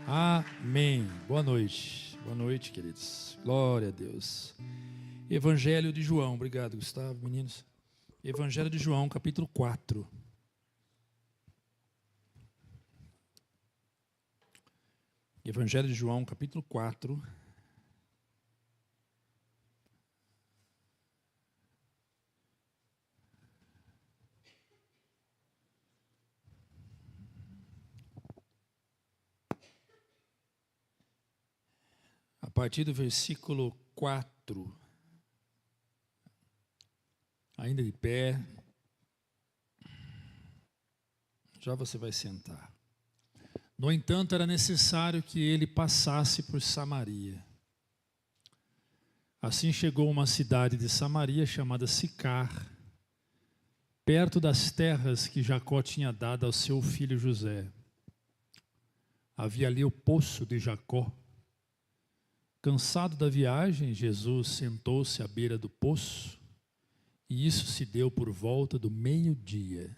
Amém. Boa noite, queridos. Glória a Deus. Evangelho de João, obrigado, Gustavo, meninos. Evangelho de João, capítulo 4. Evangelho de João, capítulo 4. A partir do versículo 4, ainda de pé, já você vai sentar. No entanto, era necessário que ele passasse por Samaria. Assim chegou a uma cidade de Samaria chamada Sicar, perto das terras que Jacó tinha dado ao seu filho José. Havia ali o poço de Jacó. Cansado da viagem, Jesus sentou-se à beira do poço, e isso se deu por volta do meio-dia.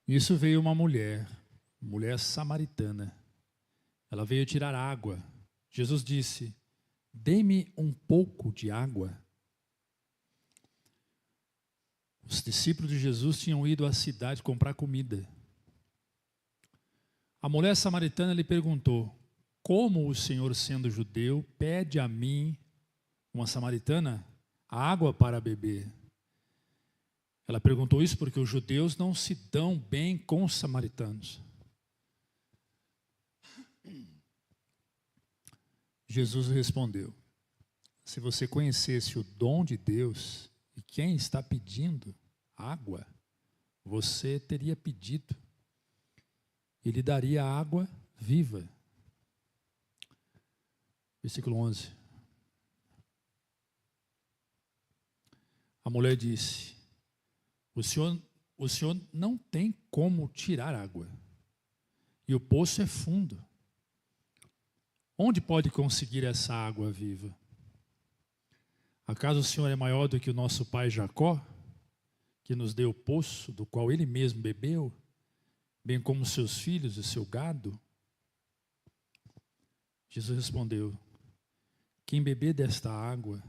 Nisso veio uma mulher samaritana. Ela veio tirar água. Jesus disse: "Dê-me um pouco de água." Os discípulos de Jesus tinham ido à cidade comprar comida. A mulher samaritana lhe perguntou: "Como o Senhor, sendo judeu, pede a mim, uma samaritana, água para beber?" Ela perguntou isso porque os judeus não se dão bem com os samaritanos. Jesus respondeu: "Se você conhecesse o dom de Deus e quem está pedindo água, você teria pedido, e lhe daria água viva." Versículo 11. A mulher disse: o senhor não tem como tirar água, e o poço é fundo. Onde pode conseguir essa água viva? Acaso o Senhor é maior do que o nosso pai Jacó, que nos deu o poço, do qual ele mesmo bebeu, bem como seus filhos e seu gado? Jesus respondeu: "Quem beber desta água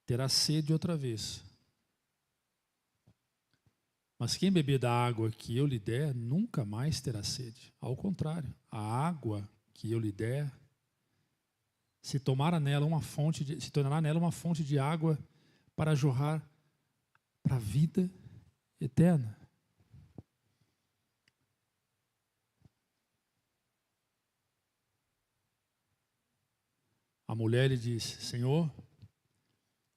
terá sede outra vez. Mas quem beber da água que eu lhe der, nunca mais terá sede. Ao contrário, a água que eu lhe der se tornará nela uma fonte de água para jorrar para a vida eterna." A mulher lhe disse: "Senhor,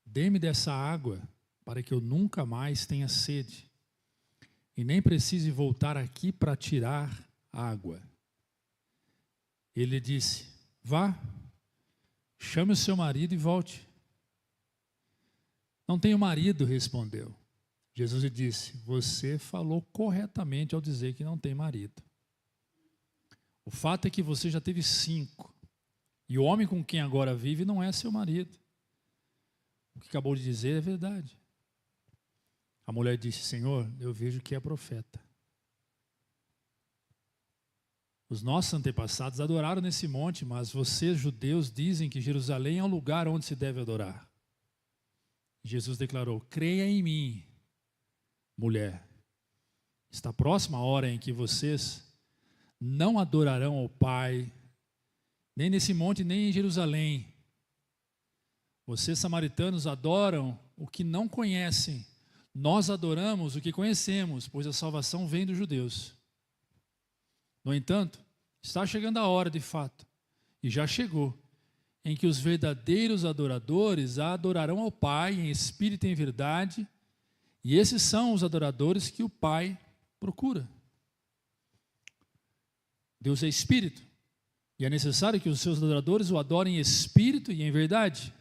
dê-me dessa água para que eu nunca mais tenha sede e nem precise voltar aqui para tirar água." Ele lhe disse: "Vá, chame o seu marido e volte." "Não tenho marido", respondeu. Jesus lhe disse: "Você falou corretamente ao dizer que não tem marido. O fato é que você já teve 5, e o homem com quem agora vive não é seu marido. O que acabou de dizer é verdade." A mulher disse: "Senhor, eu vejo que é profeta. Os nossos antepassados adoraram nesse monte, mas vocês, judeus, dizem que Jerusalém é o lugar onde se deve adorar." Jesus declarou: "Creia em mim, mulher. Está próxima a hora em que vocês não adorarão ao Pai, nem nesse monte, nem em Jerusalém. Vocês, samaritanos, adoram o que não conhecem. Nós adoramos o que conhecemos, pois a salvação vem dos judeus. No entanto, está chegando a hora, de fato, e já chegou, em que os verdadeiros adoradores adorarão ao Pai em espírito e em verdade, e esses são os adoradores que o Pai procura. Deus é espírito, e é necessário que os seus adoradores o adorem em espírito e em verdade."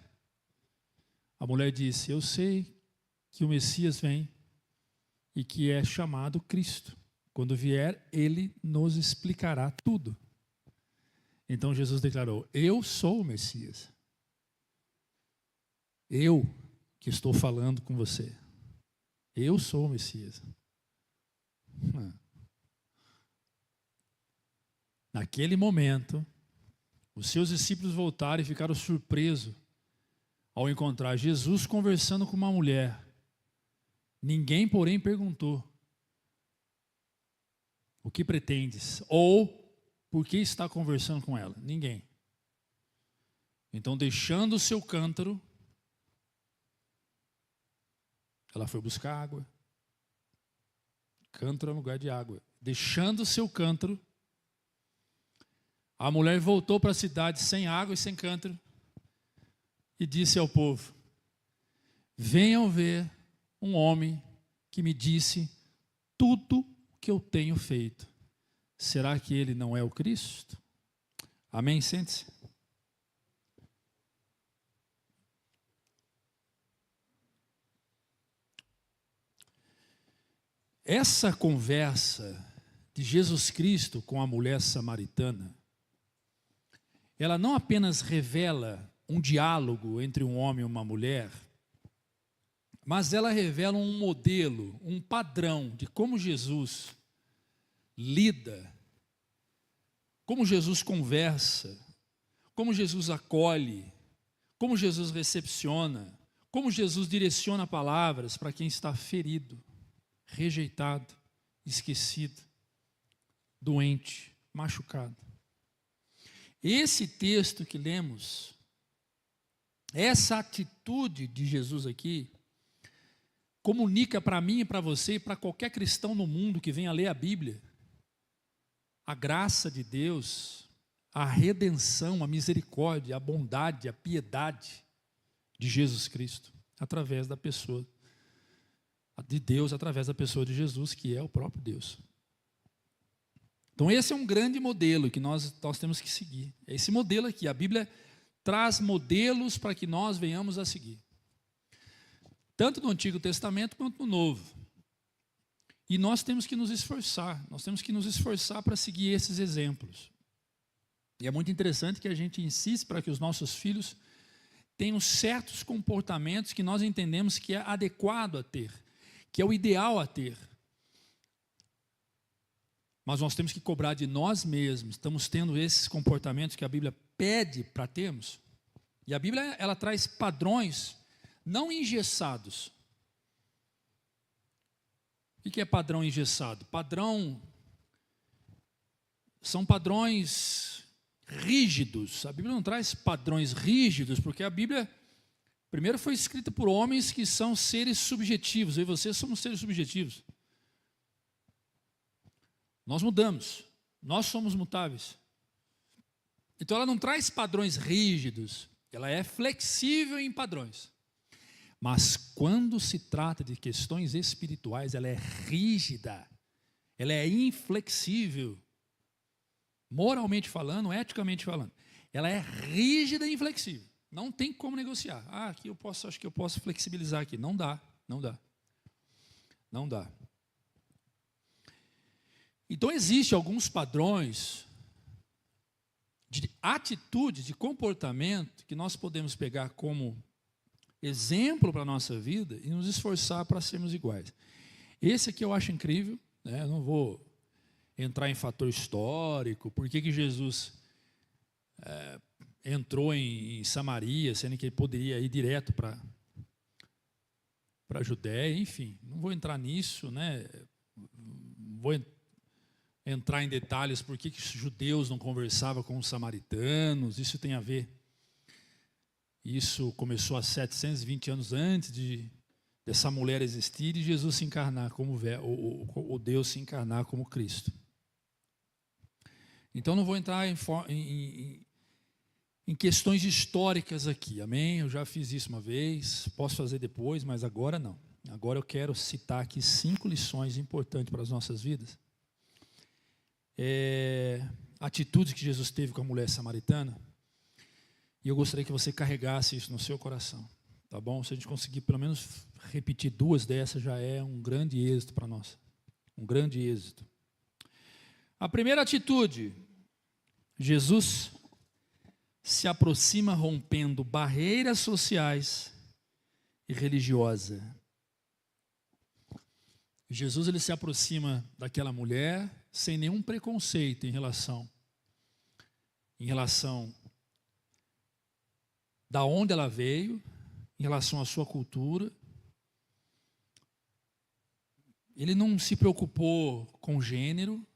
A mulher disse: "Eu sei que o Messias vem e que é chamado Cristo. Quando vier, ele nos explicará tudo." Então Jesus declarou: "Eu sou o Messias. Eu que estou falando com você. Eu sou o Messias." Naquele momento, os seus discípulos voltaram e ficaram surpresos ao encontrar Jesus conversando com uma mulher. Ninguém, porém, perguntou: o que pretendes? Ou por que está conversando com ela? Ninguém. Então, deixando o seu cântaro, ela foi buscar água. Cântaro é um lugar de água. Deixando o seu cântaro, a mulher voltou para a cidade sem água e sem cântaro e disse ao povo: venham ver um homem que me disse tudo o que eu tenho feito. Será que ele não é o Cristo? Amém? Sente-se. Essa conversa de Jesus Cristo com a mulher samaritana, ela não apenas revela um diálogo entre um homem e uma mulher, mas ela revela um modelo, um padrão de como Jesus lida, como Jesus conversa, como Jesus acolhe, como Jesus recepciona, como Jesus direciona palavras para quem está ferido, rejeitado, esquecido, doente, machucado. Esse texto que lemos, essa atitude de Jesus aqui, comunica para mim e para você e para qualquer cristão no mundo que venha ler a Bíblia, a graça de Deus, a redenção, a misericórdia, a bondade, a piedade de Jesus Cristo, através da pessoa de Deus, através da pessoa de Jesus, que é o próprio Deus. Então esse é um grande modelo que nós temos que seguir. É esse modelo aqui. A Bíblia traz modelos para que nós venhamos a seguir. Tanto no Antigo Testamento quanto no Novo. E nós temos que nos esforçar. Nós temos que nos esforçar para seguir esses exemplos. E é muito interessante que a gente insiste para que os nossos filhos tenham certos comportamentos que nós entendemos que é adequado a ter, que é o ideal a ter. Mas nós temos que cobrar de nós mesmos. Estamos tendo esses comportamentos que a Bíblia pede para termos. E a Bíblia, ela traz padrões não engessados. O que é padrão engessado? São padrões rígidos. A Bíblia não traz padrões rígidos, porque a Bíblia primeiro foi escrita por homens que são seres subjetivos. Eu e você somos seres subjetivos. Nós mudamos. Nós somos mutáveis. Então ela não traz padrões rígidos. Ela é flexível em padrões. Mas quando se trata de questões espirituais, ela é rígida. Ela é inflexível. Moralmente falando, eticamente falando. Ela é rígida e inflexível. Não tem como negociar. Aqui acho que eu posso flexibilizar aqui. Não dá. Então, existem alguns padrões de atitude, de comportamento, que nós podemos pegar como exemplo para a nossa vida e nos esforçar para sermos iguais. Esse aqui eu acho incrível, né? Eu não vou entrar em fator histórico, por que Jesus entrou em Samaria, sendo que ele poderia ir direto para a Judéia, enfim, não vou entrar nisso, né? Vou entrar em detalhes por que os judeus não conversavam com os samaritanos, isso tem a ver. Isso começou há 720 anos antes dessa mulher existir e Jesus se encarnar como o Deus se encarnar como Cristo. Então não vou entrar em questões históricas aqui, amém? Eu já fiz isso uma vez, posso fazer depois, mas agora não. Agora eu quero citar aqui 5 lições importantes para as nossas vidas. Atitudes que Jesus teve com a mulher samaritana. E eu gostaria que você carregasse isso no seu coração, tá bom? Se a gente conseguir pelo menos repetir 2 dessas, já é um grande êxito para nós. Um grande êxito. A primeira atitude, Jesus se aproxima rompendo barreiras sociais e religiosas. Jesus ele se aproxima daquela mulher sem nenhum preconceito em relação em relação da onde ela veio, em relação à sua cultura. Ele não se preocupou com gênero,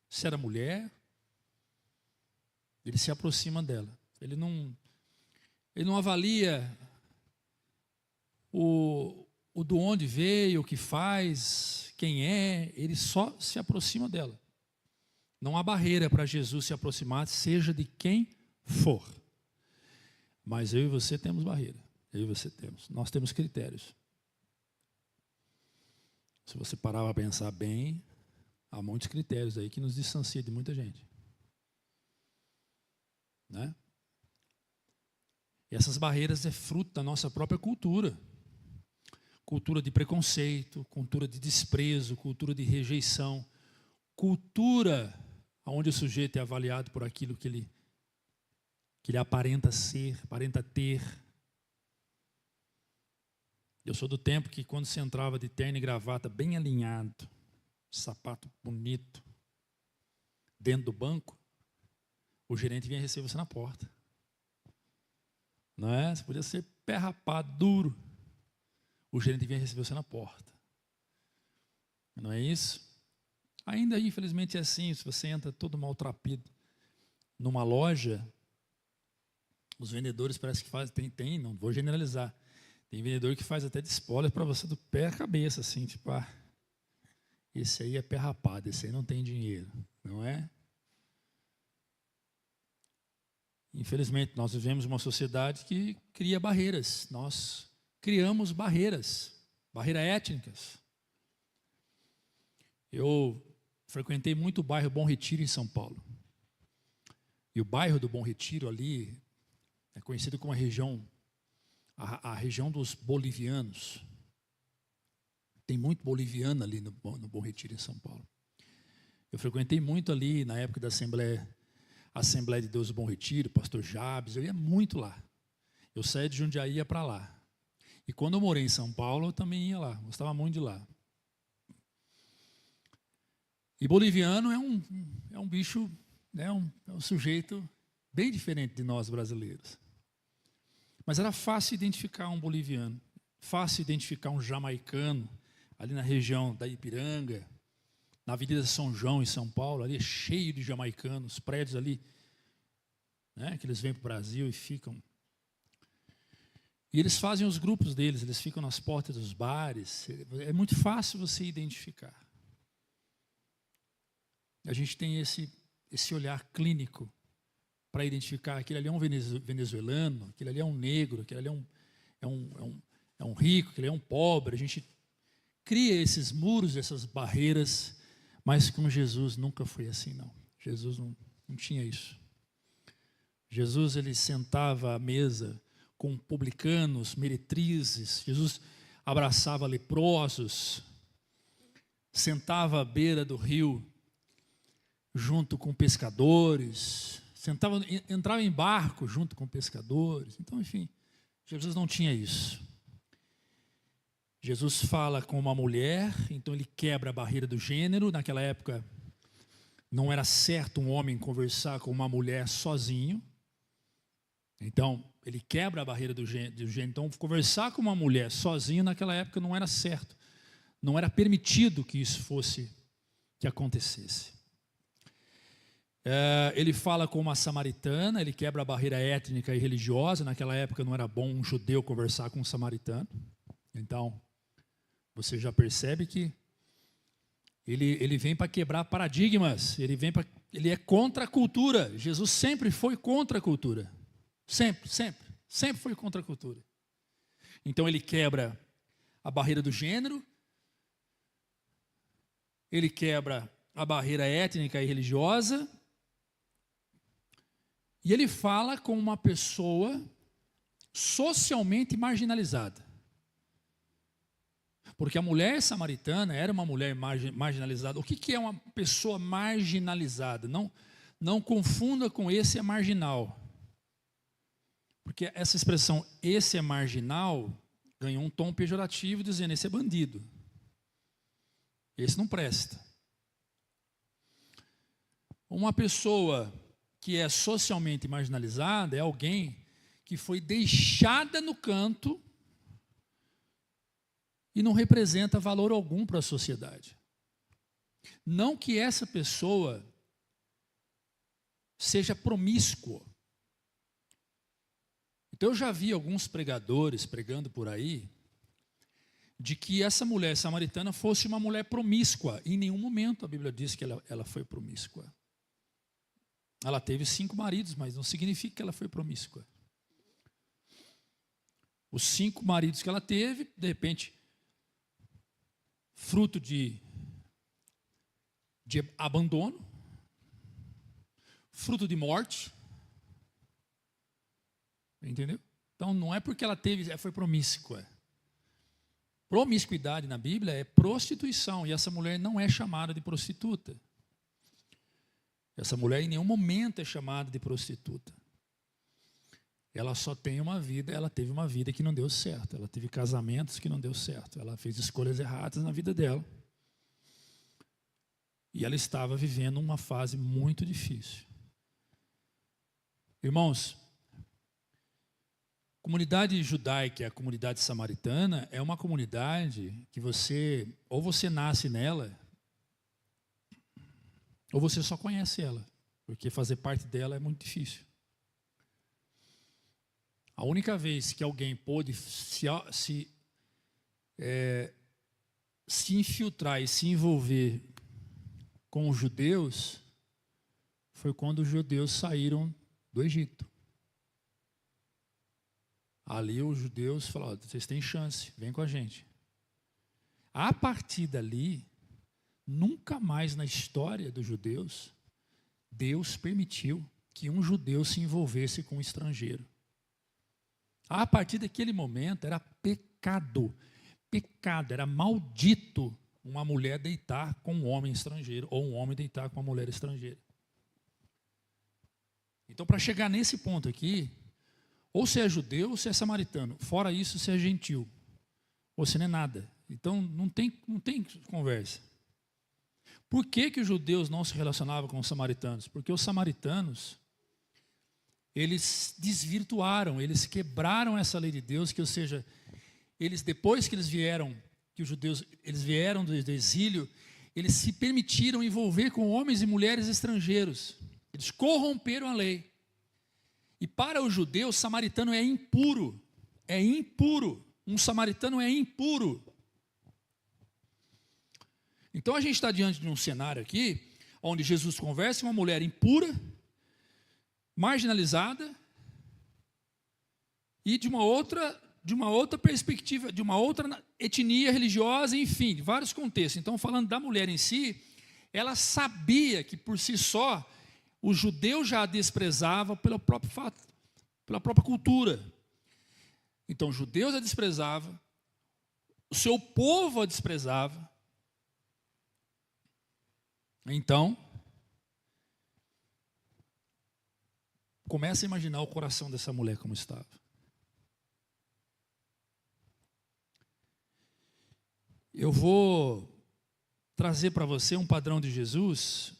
se era mulher. Ele se aproxima dela. Ele não avalia o do onde veio, o que faz, quem é. Ele só se aproxima dela. Não há barreira para Jesus se aproximar, seja de quem for. Mas eu e você temos barreira. Eu e você temos. Nós temos critérios. Se você parar para pensar bem, há muitos critérios aí que nos distanciam de muita gente. Né? E essas barreiras é fruto da nossa própria cultura. Cultura de preconceito, cultura de desprezo, cultura de rejeição. Cultura onde o sujeito é avaliado por aquilo que ele aparenta ser, aparenta ter. Eu sou do tempo que quando você entrava de terno e gravata bem alinhado, sapato bonito, dentro do banco, o gerente vinha receber você na porta. Não é? Você podia ser pé rapado, duro. O gerente vinha receber você na porta. Não é isso? Ainda infelizmente é assim, se você entra todo maltrapilho numa loja, os vendedores parece que fazem, não vou generalizar, tem vendedor que faz até de spoiler para você do pé à cabeça, assim, tipo, esse aí é pé rapado, esse aí não tem dinheiro, não é? Infelizmente, nós vivemos uma sociedade que cria barreiras, nós criamos barreiras étnicas. Eu frequentei muito o bairro Bom Retiro em São Paulo. E o bairro do Bom Retiro ali é conhecido como a região dos bolivianos. Tem muito boliviano ali no Bom Retiro, em São Paulo. Eu frequentei muito ali na época da Assembleia de Deus do Bom Retiro, pastor Jabes, eu ia muito lá. Eu saía de Jundiaí e ia para lá. E quando eu morei em São Paulo, eu também ia lá, gostava muito de lá. E boliviano é um bicho, é um sujeito bem diferente de nós brasileiros. Mas era fácil identificar um boliviano, fácil identificar um jamaicano, ali na região da Ipiranga, na Avenida São João, em São Paulo, ali é cheio de jamaicanos, prédios ali, né, que eles vêm para o Brasil e ficam. E eles fazem os grupos deles, eles ficam nas portas dos bares, é muito fácil você identificar. A gente tem esse olhar clínico para identificar aquele ali é um venezuelano, aquele ali é um negro, aquele ali é um rico, aquele ali é um pobre. A gente cria esses muros, essas barreiras, mas com Jesus nunca foi assim, não. Jesus não tinha isso. Jesus, ele sentava à mesa com publicanos, meretrizes. Jesus abraçava leprosos, sentava à beira do rio junto com pescadores, entrava em barco junto com pescadores. Então, enfim, Jesus não tinha isso. Jesus fala com uma mulher, então ele quebra a barreira do gênero. Naquela época, não era certo um homem conversar com uma mulher sozinho. Então, ele quebra a barreira do gênero. Então, conversar com uma mulher sozinho naquela época não era certo. Não era permitido que isso que acontecesse. Ele fala com uma samaritana, ele quebra a barreira étnica e religiosa. Naquela época não era bom um judeu conversar com um samaritano. Então, você já percebe que ele vem para quebrar paradigmas, ele é contra a cultura. Jesus sempre foi contra a cultura. Sempre foi contra a cultura. Então ele quebra a barreira do gênero, ele quebra a barreira étnica e religiosa, e ele fala com uma pessoa socialmente marginalizada. Porque a mulher samaritana era uma mulher marginalizada. O que é uma pessoa marginalizada? Não confunda com esse é marginal. Porque essa expressão, esse é marginal, ganhou um tom pejorativo, dizendo, esse é bandido. Esse não presta. Uma pessoa que é socialmente marginalizada é alguém que foi deixada no canto e não representa valor algum para a sociedade. Não que essa pessoa seja promíscua. Então eu já vi alguns pregadores pregando por aí de que essa mulher samaritana fosse uma mulher promíscua. Em nenhum momento a Bíblia diz que ela foi promíscua. Ela teve 5 maridos, mas não significa que ela foi promíscua. Os 5 maridos que ela teve, de repente, fruto de abandono, fruto de morte. Entendeu? Então não é porque ela foi promíscua. Promiscuidade na Bíblia é prostituição, e essa mulher não é chamada de prostituta. Essa mulher em nenhum momento é chamada de prostituta. Ela só tem uma vida, ela teve uma vida que não deu certo, ela teve casamentos que não deu certo, ela fez escolhas erradas na vida dela. E ela estava vivendo uma fase muito difícil. Irmãos, a comunidade judaica e a comunidade samaritana é uma comunidade que ou você nasce nela, ou você só conhece ela, porque fazer parte dela é muito difícil. A única vez que alguém pôde se infiltrar e se envolver com os judeus foi quando os judeus saíram do Egito. Ali os judeus falaram: vocês têm chance, vem com a gente. A partir dali, nunca mais na história dos judeus, Deus permitiu que um judeu se envolvesse com um estrangeiro. A partir daquele momento era pecado, era maldito uma mulher deitar com um homem estrangeiro, ou um homem deitar com uma mulher estrangeira. Então, para chegar nesse ponto aqui, ou você é judeu ou você é samaritano. Fora isso, você é gentil. Ou você não é nada. Então, não tem conversa. Por que os judeus não se relacionavam com os samaritanos? Porque os samaritanos, eles desvirtuaram, eles quebraram essa lei de Deus, que, ou seja, depois que os judeus vieram do exílio, eles se permitiram envolver com homens e mulheres estrangeiros. Eles corromperam a lei. E para os judeus, samaritano é impuro. É impuro. Um samaritano é impuro. Então a gente está diante de um cenário aqui, onde Jesus conversa com uma mulher impura, marginalizada, e de uma outra perspectiva, de uma outra etnia religiosa, enfim, de vários contextos. Então, falando da mulher em si, ela sabia que por si só o judeu já a desprezava pelo próprio fato, pela própria cultura. Então, os judeus a desprezavam, o seu povo a desprezava. Então, começa a imaginar o coração dessa mulher como estava. Eu vou trazer para você um padrão de Jesus,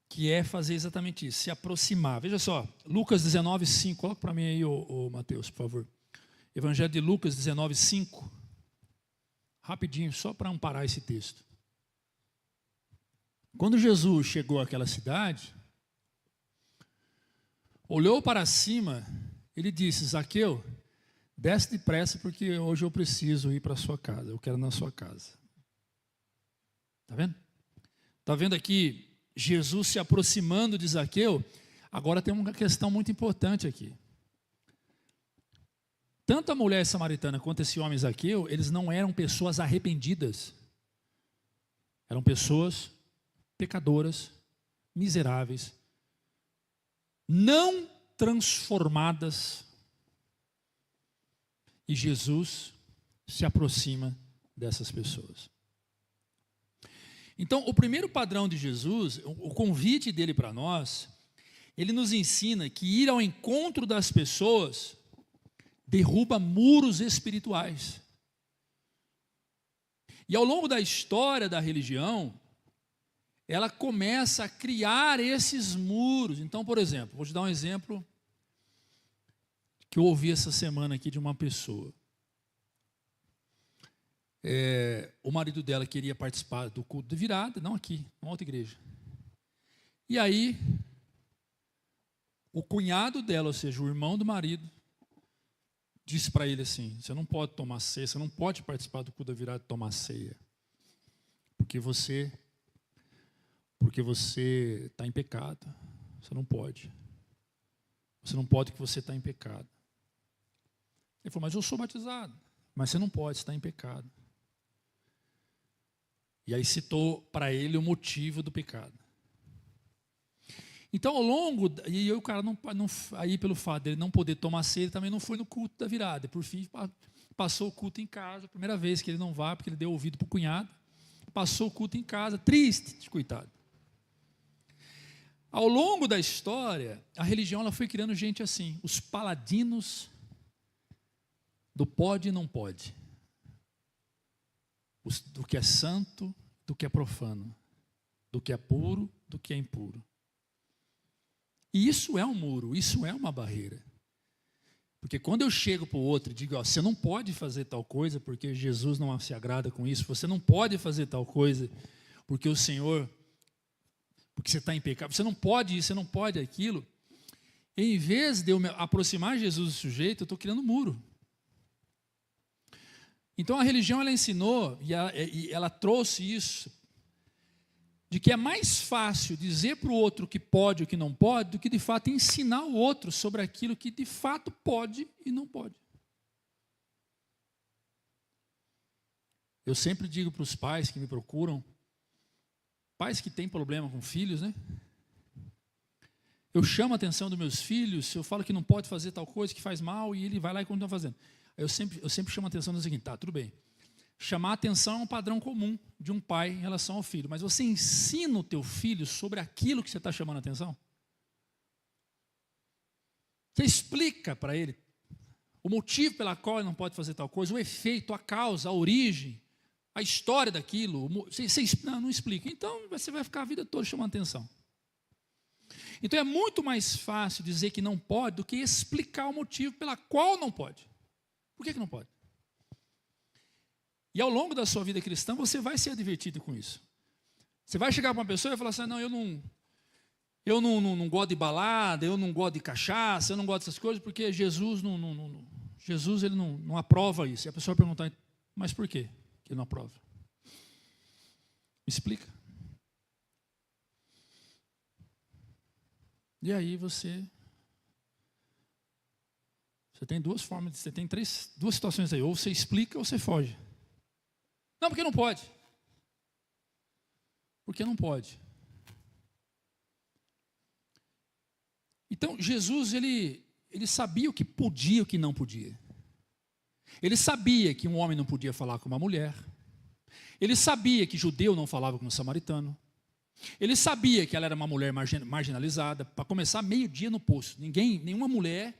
que é fazer exatamente isso, se aproximar. Veja só, Lucas 19:5, coloca para mim aí, ô Mateus, por favor. Evangelho de Lucas 19:5. Rapidinho, só para amparar esse texto. Quando Jesus chegou àquela cidade, olhou para cima, ele disse: Zaqueu, desce depressa, porque hoje eu preciso ir para a sua casa, eu quero ir na sua casa. Está vendo? Está vendo aqui Jesus se aproximando de Zaqueu? Agora tem uma questão muito importante aqui. Tanto a mulher samaritana quanto esse homem Zaqueu, eles não eram pessoas arrependidas. Eram pessoas pecadoras, miseráveis, não transformadas. E Jesus se aproxima dessas pessoas. Então, o primeiro padrão de Jesus, o convite dele para nós, ele nos ensina que ir ao encontro das pessoas derruba muros espirituais. E ao longo da história da religião, ela começa a criar esses muros. Então, por exemplo, vou te dar um exemplo que eu ouvi essa semana aqui de uma pessoa. O marido dela queria participar do culto de virada, não aqui, numa outra igreja. E aí, o cunhado dela, ou seja, o irmão do marido, disse para ele assim: você não pode tomar ceia, você não pode participar do culto da virada e tomar ceia, porque você está em pecado. Você não pode. Você não pode porque você está em pecado. Ele falou: mas eu sou batizado. Mas você não pode, você está em pecado. E aí citou para ele o motivo do pecado. Então, ao longo, e aí o cara aí pelo fato dele não poder tomar ceia, ele também não foi no culto da virada. E por fim, passou o culto em casa, a primeira vez que ele não vai, porque ele deu ouvido para o cunhado. Passou o culto em casa, triste, coitado. Ao longo da história, a religião ela foi criando gente assim, os paladinos do pode e não pode. Do que é santo, do que é profano. Do que é puro, do que é impuro. E isso é um muro, isso é uma barreira. Porque quando eu chego para o outro e digo: ó, você não pode fazer tal coisa porque Jesus não se agrada com isso, você não pode fazer tal coisa porque o Senhor, porque você está em pecado, você não pode isso, você não pode aquilo. Em vez de eu me aproximar de Jesus do sujeito, eu estou criando um muro. Então a religião ela ensinou, e ela trouxe isso, de que é mais fácil dizer para o outro o que pode e o que não pode, do que de fato ensinar o outro sobre aquilo que de fato pode e não pode. Eu sempre digo para os pais que me procuram, pais que têm problema com filhos, né? Eu chamo a atenção dos meus filhos, eu falo que não pode fazer tal coisa, que faz mal, e ele vai lá e continua fazendo. Eu sempre chamo a atenção do seguinte: tá, tudo bem. Chamar a atenção é um padrão comum de um pai em relação ao filho. Mas você ensina o teu filho sobre aquilo que você está chamando a atenção? Você explica para ele o motivo pela qual ele não pode fazer tal coisa, o efeito, a causa, a origem, a história daquilo. Não explica. Então você vai ficar a vida toda chamando atenção. Então é muito mais fácil dizer que não pode do que explicar o motivo pela qual não pode. Por que não pode? E ao longo da sua vida cristã, você vai ser advertido com isso. Você vai chegar para uma pessoa e vai falar assim: não, eu não gosto de balada, eu não gosto de cachaça, eu não gosto dessas coisas, porque Jesus Jesus ele não aprova isso. E a pessoa vai perguntar: mas por quê que ele não aprova? Me explica. E aí você tem duas formas, você tem duas situações aí: ou você explica ou você foge. Não, porque não pode. Porque não pode. Então, Jesus, ele sabia o que podia e o que não podia. Ele sabia que um homem não podia falar com uma mulher. Ele sabia que judeu não falava com um samaritano. Ele sabia que ela era uma mulher marginalizada. Para começar, meio-dia no poço. Nenhuma mulher,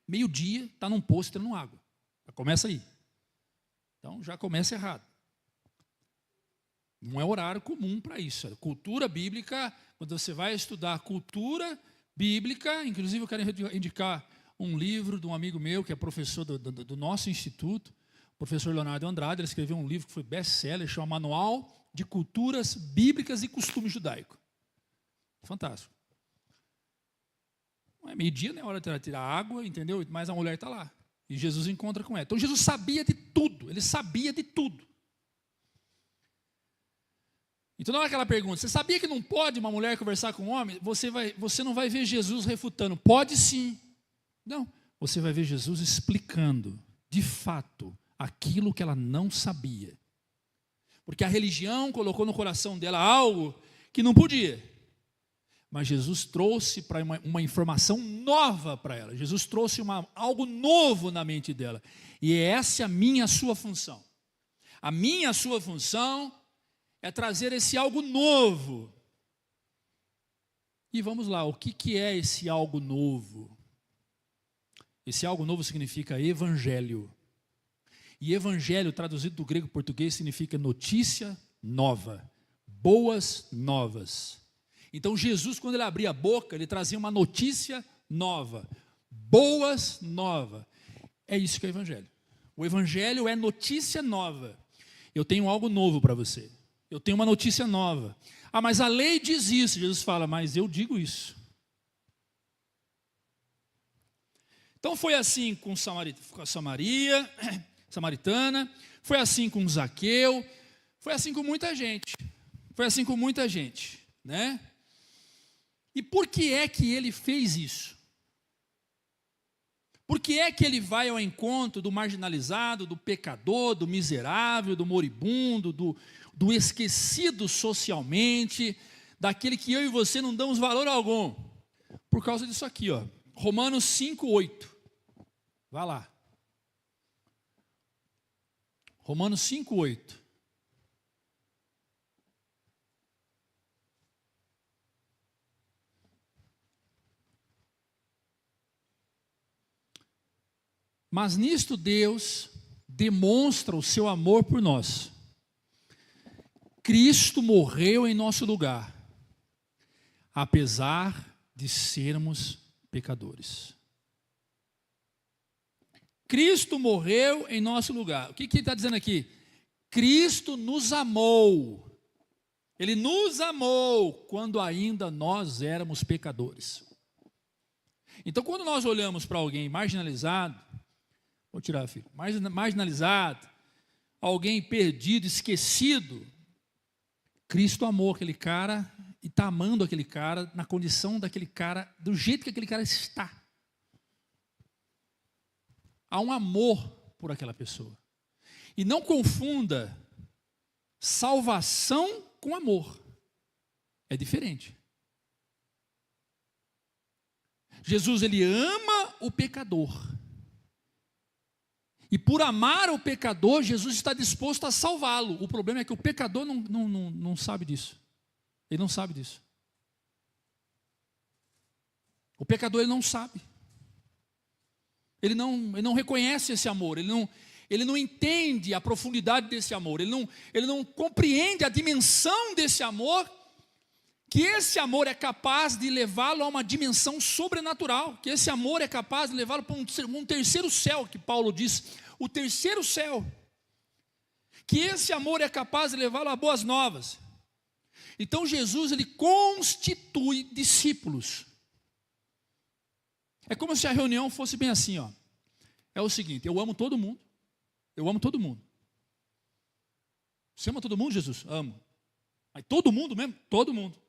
meio-dia, está num poço tirando água. Começa aí. Então, já começa errado. Não é horário comum para isso. A cultura bíblica, quando você vai estudar cultura bíblica, inclusive eu quero indicar um livro de um amigo meu, que é professor do nosso instituto, o professor Leonardo Andrade. Ele escreveu um livro que foi best-seller, chama Manual de Culturas Bíblicas e Costumes Judaico. Fantástico. Não é meio-dia, não é hora de tirar água, entendeu? Mas a mulher está lá. E Jesus encontra com ela. Então Jesus sabia de tudo, ele sabia de tudo. Então na hora que ela pergunta: você sabia que não pode uma mulher conversar com um homem? Você não vai ver Jesus refutando: pode sim. Não, você vai ver Jesus explicando, de fato, aquilo que ela não sabia. Porque a religião colocou no coração dela algo que não podia. Mas Jesus trouxe para uma informação nova para ela. Jesus trouxe algo novo na mente dela. E essa é a minha, a sua função. A minha, a sua função é trazer esse algo novo. E vamos lá, o que é esse algo novo? Esse algo novo significa evangelho. E evangelho, traduzido do grego para o português, significa notícia nova, boas novas. Então Jesus, quando ele abria a boca, ele trazia uma notícia nova, boas novas. É isso que é o Evangelho. O Evangelho é notícia nova. Eu tenho algo novo para você. Eu tenho uma notícia nova. Ah, mas a lei diz isso. Jesus fala, mas eu digo isso. Então foi assim com a samaritana, foi assim com Zaqueu, foi assim com muita gente. Foi assim com muita gente, né? E por que é que ele fez isso? Por que é que ele vai ao encontro do marginalizado, do pecador, do miserável, do moribundo, do esquecido socialmente, daquele que eu e você não damos valor algum? Por causa disso aqui, ó. Romanos 5:8. Vai lá. Romanos 5:8. Mas nisto Deus demonstra o seu amor por nós. Cristo morreu em nosso lugar, apesar de sermos pecadores. Cristo morreu em nosso lugar. O que ele está dizendo aqui? Cristo nos amou. Ele nos amou quando ainda nós éramos pecadores. Então, quando nós olhamos para alguém marginalizado, vou tirar, filho, marginalizado, alguém perdido, esquecido, Cristo amou aquele cara e está amando aquele cara na condição daquele cara, do jeito que aquele cara está. Há um amor por aquela pessoa. E não confunda salvação com amor. É diferente. Jesus, ele ama o pecador. E por amar o pecador, Jesus está disposto a salvá-lo. O problema é que o pecador não sabe disso. Ele não sabe disso. O pecador, ele não sabe. Ele não reconhece esse amor. Ele não entende a profundidade desse amor. Ele não compreende a dimensão desse amor, que esse amor é capaz de levá-lo a uma dimensão sobrenatural, que esse amor é capaz de levá-lo para um terceiro céu, que Paulo diz, o terceiro céu, que esse amor é capaz de levá-lo a boas novas. Então Jesus, ele constitui discípulos. É como se a reunião fosse bem assim, ó. É o seguinte, eu amo todo mundo, eu amo todo mundo. Você ama todo mundo, Jesus? Amo. Mas todo mundo mesmo? Todo mundo.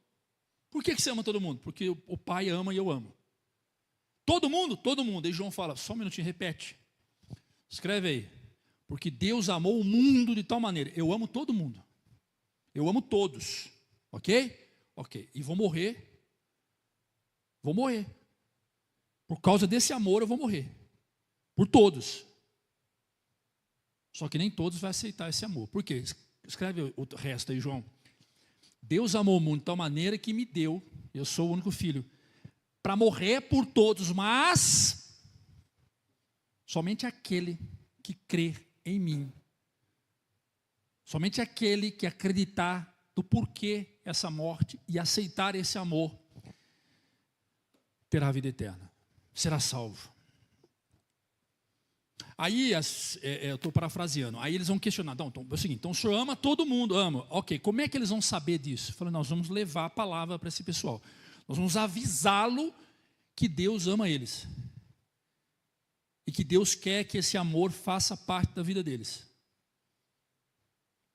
Por que você ama todo mundo? Porque o Pai ama e eu amo. Todo mundo? Todo mundo. Aí João fala, só um minutinho, repete. Escreve aí. Porque Deus amou o mundo de tal maneira. Eu amo todo mundo. Eu amo todos. Ok? Ok. E vou morrer. Vou morrer. Por causa desse amor eu vou morrer. Por todos. Só que nem todos vão aceitar esse amor. Por quê? Escreve o resto aí, João. Deus amou o mundo de tal maneira que me deu, eu sou o único filho, para morrer por todos, mas somente aquele que crê em mim, somente aquele que acreditar do porquê essa morte e aceitar esse amor, terá a vida eterna, será salvo. Aí, eu estou parafraseando, aí eles vão questionar, então é o seguinte, então o senhor ama todo mundo, ama, ok, como é que eles vão saber disso? Eu falei, nós vamos levar a palavra para esse pessoal, nós vamos avisá-lo que Deus ama eles, e que Deus quer que esse amor faça parte da vida deles.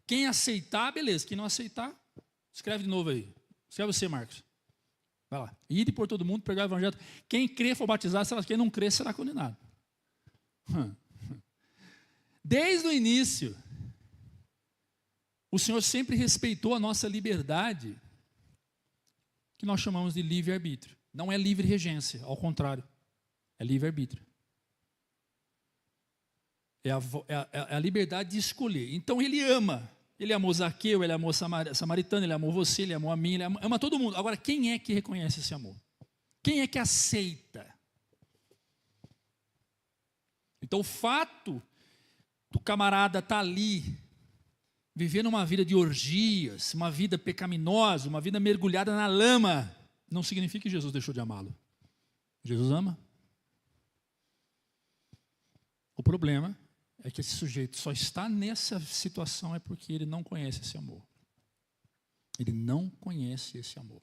Quem aceitar, beleza, quem não aceitar, escreve de novo aí, escreve você, Marcos, vai lá, ide por todo mundo, pregar o evangelho, quem crê for batizado, quem não crê será condenado. Desde o início, o Senhor sempre respeitou a nossa liberdade, que nós chamamos de livre-arbítrio. Não é livre regência, ao contrário, é livre-arbítrio. É a liberdade de escolher. Então ele ama. Ele amou Zaqueu, ele amou Samaritana, ele amou você, ele amou a mim, ele ama todo mundo. Agora, quem é que reconhece esse amor? Quem é que aceita? Então o fato do camarada estar ali, vivendo uma vida de orgias, uma vida pecaminosa, uma vida mergulhada na lama, não significa que Jesus deixou de amá-lo. Jesus ama. O problema é que esse sujeito só está nessa situação é porque ele não conhece esse amor. Ele não conhece esse amor.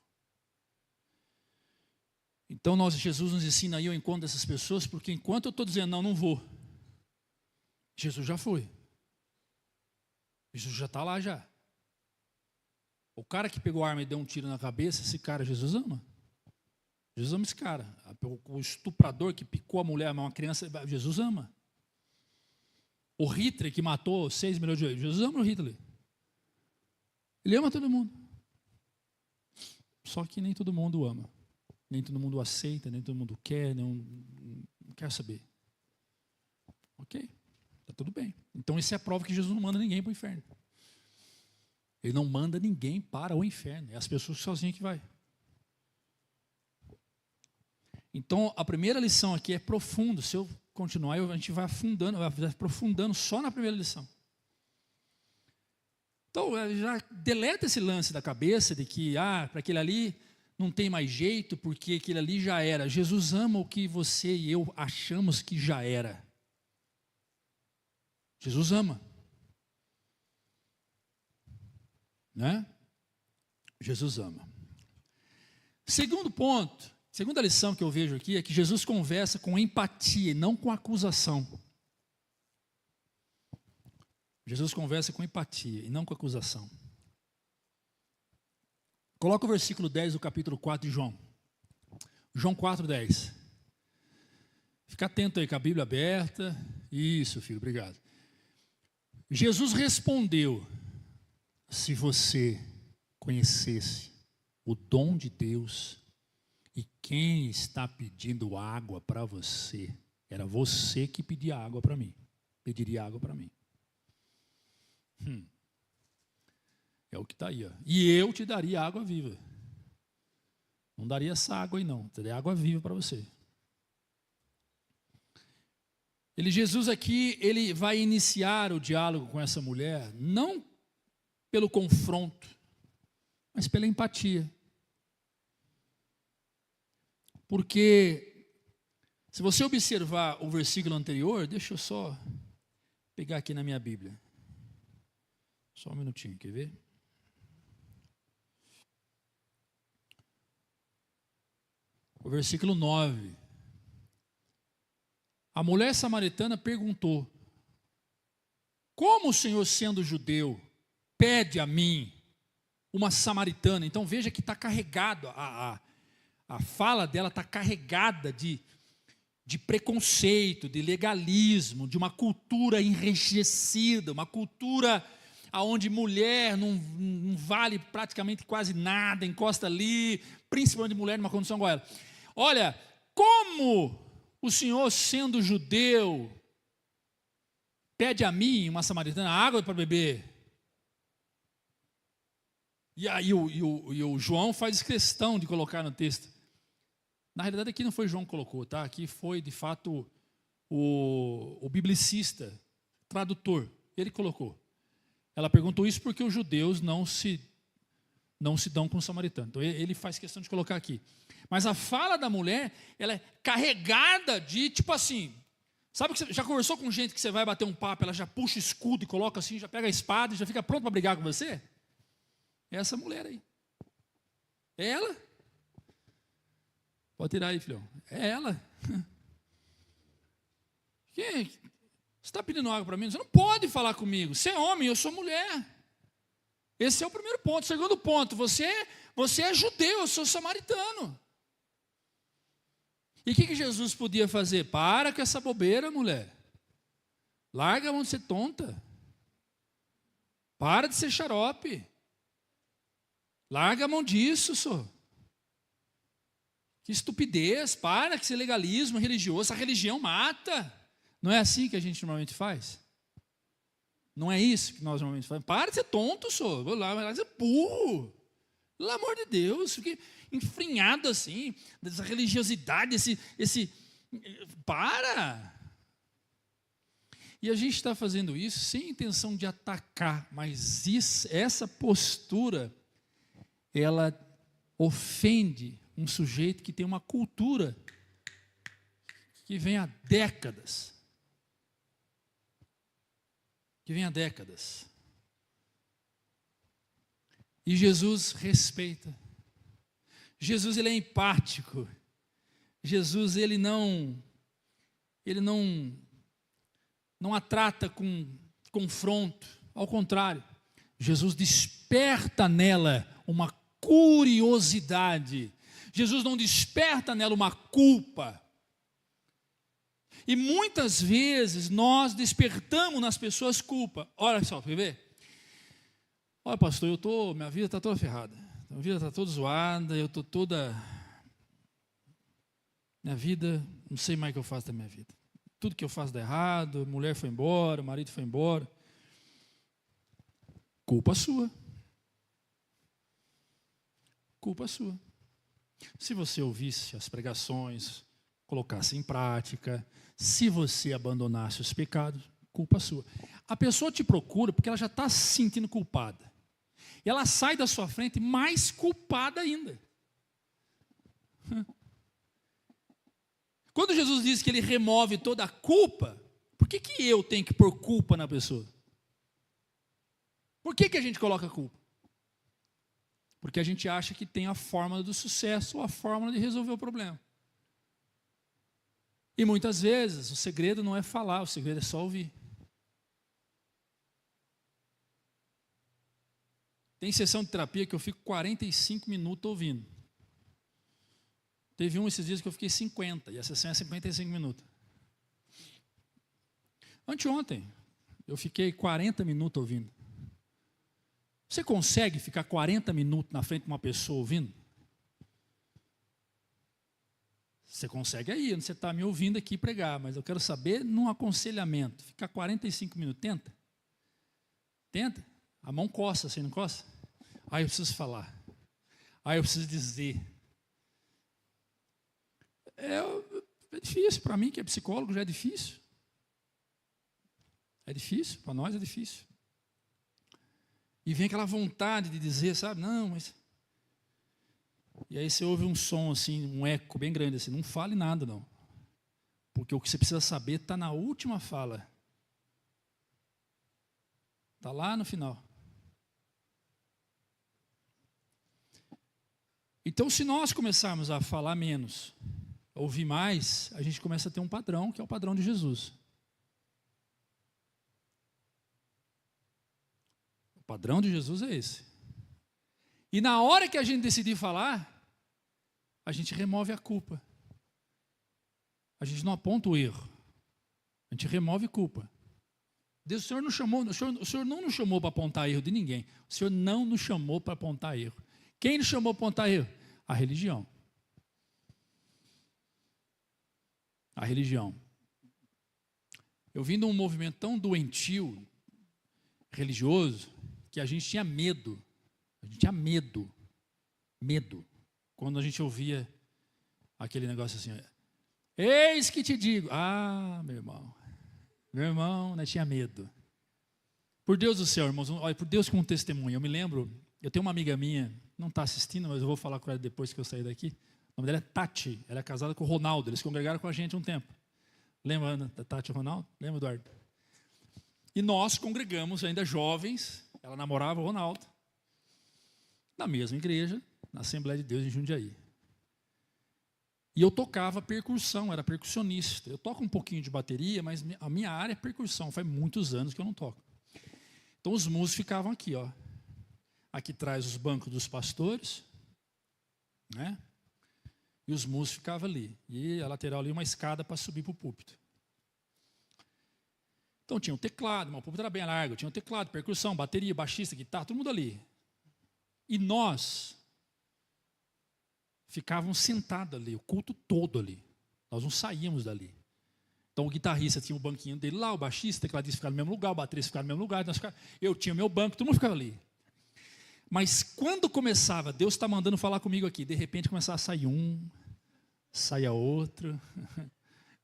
Então Jesus nos ensina aí o encontro dessas pessoas, porque enquanto eu estou dizendo, não vou, Jesus já foi. Jesus já está lá já. O cara que pegou a arma e deu um tiro na cabeça, esse cara Jesus ama. Jesus ama esse cara. O estuprador que picou a mulher, uma criança, Jesus ama. O Hitler que matou 6 milhões de judeus, Jesus ama o Hitler. Ele ama todo mundo. Só que nem todo mundo ama. Nem todo mundo aceita, nem todo mundo quer, não quer saber. Ok? Está tudo bem. Então isso é a prova que Jesus não manda ninguém para o inferno. Ele não manda ninguém para o inferno. É as pessoas sozinhas que vai. Então a primeira lição aqui é profunda. Se eu continuar, a gente vai afundando, vai aprofundando só na primeira lição. Então já deleta esse lance da cabeça de que para aquele ali não tem mais jeito, porque aquele ali já era. Jesus ama o que você e eu achamos que já era. Jesus ama. Né? Jesus ama. Segundo ponto, segunda lição que eu vejo aqui é que Jesus conversa com empatia e não com acusação. Jesus conversa com empatia e não com acusação. Coloca o versículo 10 do capítulo 4 de João. João 4:10. Fica atento aí com a Bíblia aberta. Isso, filho, obrigado. Jesus respondeu: se você conhecesse o dom de Deus e quem está pedindo água para você, era você que pedia água para mim, pediria água para mim. É o que está aí, ó. E eu te daria água viva. Não daria essa água aí não, daria água viva para você. Jesus aqui, ele vai iniciar o diálogo com essa mulher, não pelo confronto, mas pela empatia. Porque, se você observar o versículo anterior, deixa eu só pegar aqui na minha Bíblia. Só um minutinho, quer ver? O versículo 9. A mulher samaritana perguntou: como o Senhor, sendo judeu, pede a mim, uma samaritana? Então veja que está carregado, a fala dela está carregada de preconceito, de legalismo, de uma cultura enrijecida, uma cultura onde mulher não vale praticamente quase nada, encosta ali, principalmente mulher numa condição igual ela. Olha, como o Senhor, sendo judeu, pede a mim, uma samaritana, água para beber? E aí o João faz questão de colocar no texto. Na realidade aqui não foi João que colocou, tá? Aqui foi de fato o biblicista, tradutor, ele colocou. Ela perguntou isso porque os judeus não se dão com o samaritano. Então ele faz questão de colocar aqui. Mas a fala da mulher, ela é carregada de, tipo assim, sabe que você já conversou com gente que você vai bater um papo, ela já puxa o escudo e coloca assim, já pega a espada e já fica pronto para brigar com você? É essa mulher aí. É ela? Pode tirar aí, filhão. É ela. Quem? Você está pedindo água para mim? Você não pode falar comigo. Você é homem, eu sou mulher. Esse é o primeiro ponto. Segundo ponto, você é judeu, eu sou samaritano. E o que Jesus podia fazer? Para com essa bobeira, mulher. Larga a mão de ser tonta. Para de ser xarope. Larga a mão disso, senhor. Que estupidez, para com esse legalismo religioso. Essa religião mata. Não é assim que a gente normalmente faz? Não é isso que nós normalmente fazemos? Para de ser tonto, senhor. Vou lá, vai ser burro. Pelo amor de Deus, fiquei enfrinhado assim, dessa religiosidade, esse. Para! E a gente está fazendo isso sem intenção de atacar, mas essa postura, ela ofende um sujeito que tem uma cultura que vem há décadas. E Jesus respeita. Jesus, ele é empático. Jesus, ele não a trata com confronto. Ao contrário, Jesus desperta nela uma curiosidade. Jesus não desperta nela uma culpa. E muitas vezes nós despertamos nas pessoas culpa. Olha só, quer ver? Olha, pastor, minha vida está toda ferrada. Minha vida está toda zoada, eu estou toda... Minha vida, não sei mais o que eu faço da minha vida. Tudo que eu faço dá errado, a mulher foi embora, o marido foi embora. Culpa sua. Culpa sua. Se você ouvisse as pregações, colocasse em prática, se você abandonasse os pecados, culpa sua. A pessoa te procura porque ela já está se sentindo culpada. E ela sai da sua frente mais culpada ainda. Quando Jesus diz que ele remove toda a culpa, por que eu tenho que pôr culpa na pessoa? Por que a gente coloca culpa? Porque a gente acha que tem a fórmula do sucesso ou a fórmula de resolver o problema. E muitas vezes o segredo não é falar, o segredo é só ouvir. Tem sessão de terapia que eu fico 45 minutos ouvindo. Teve esses dias que eu fiquei 50, e a sessão é 55 minutos. Anteontem, eu fiquei 40 minutos ouvindo. Você consegue ficar 40 minutos na frente de uma pessoa ouvindo? Você consegue aí, você está me ouvindo aqui pregar, mas eu quero saber num aconselhamento. Ficar 45 minutos, tenta? Tenta? A mão coça, assim, não coça? Eu preciso falar. Eu preciso dizer. É difícil, para mim que é psicólogo já é difícil. É difícil, para nós é difícil. E vem aquela vontade de dizer, sabe, não, mas... E aí você ouve um som assim, um eco bem grande assim, não fale nada não. Porque o que você precisa saber está na última fala. Está lá no final. Então, se nós começarmos a falar menos, a ouvir mais, a gente começa a ter um padrão, que é o padrão de Jesus. O padrão de Jesus é esse. E na hora que a gente decidir falar, a gente remove a culpa. A gente não aponta o erro. A gente remove culpa. Deus, o Senhor não nos chamou para apontar erro de ninguém. O Senhor não nos chamou para apontar erro. Quem nos chamou para apontar erro? A religião. A religião. Eu vim de um movimento tão doentio, religioso, que a gente tinha medo. A gente tinha medo. Medo. Quando a gente ouvia aquele negócio assim, eis que te digo. Meu irmão. Meu irmão, né, tinha medo. Por Deus do céu, irmãos, olha, por Deus como testemunho. Eu me lembro, eu tenho uma amiga minha, não está assistindo, mas eu vou falar com ela depois que eu sair daqui. O nome dela é Tati, ela é casada com o Ronaldo, eles congregaram com a gente um tempo. Lembra da Tati e o Ronaldo? Lembra, Eduardo? E nós congregamos ainda jovens, ela namorava o Ronaldo, na mesma igreja, na Assembleia de Deus em Jundiaí. E eu tocava percussão, era percussionista. Eu toco um pouquinho de bateria, mas a minha área é percussão, faz muitos anos que eu não toco. Então os músicos ficavam aqui, ó. Aqui atrás os bancos dos pastores, né? E os músicos ficavam ali. E a lateral ali uma escada para subir para o púlpito. Então tinha um teclado, o púlpito era bem largo, tinha um teclado, percussão, bateria, baixista, guitarra, todo mundo ali. E nós ficávamos sentados ali, o culto todo ali. Nós não saíamos dali. Então o guitarrista tinha o banquinho dele lá, o baixista, o tecladista ficava no mesmo lugar, o baterista ficava no mesmo lugar, eu tinha o meu banco, todo mundo ficava ali. Mas quando começava, Deus está mandando falar comigo aqui, de repente começava a sair um, saia outro,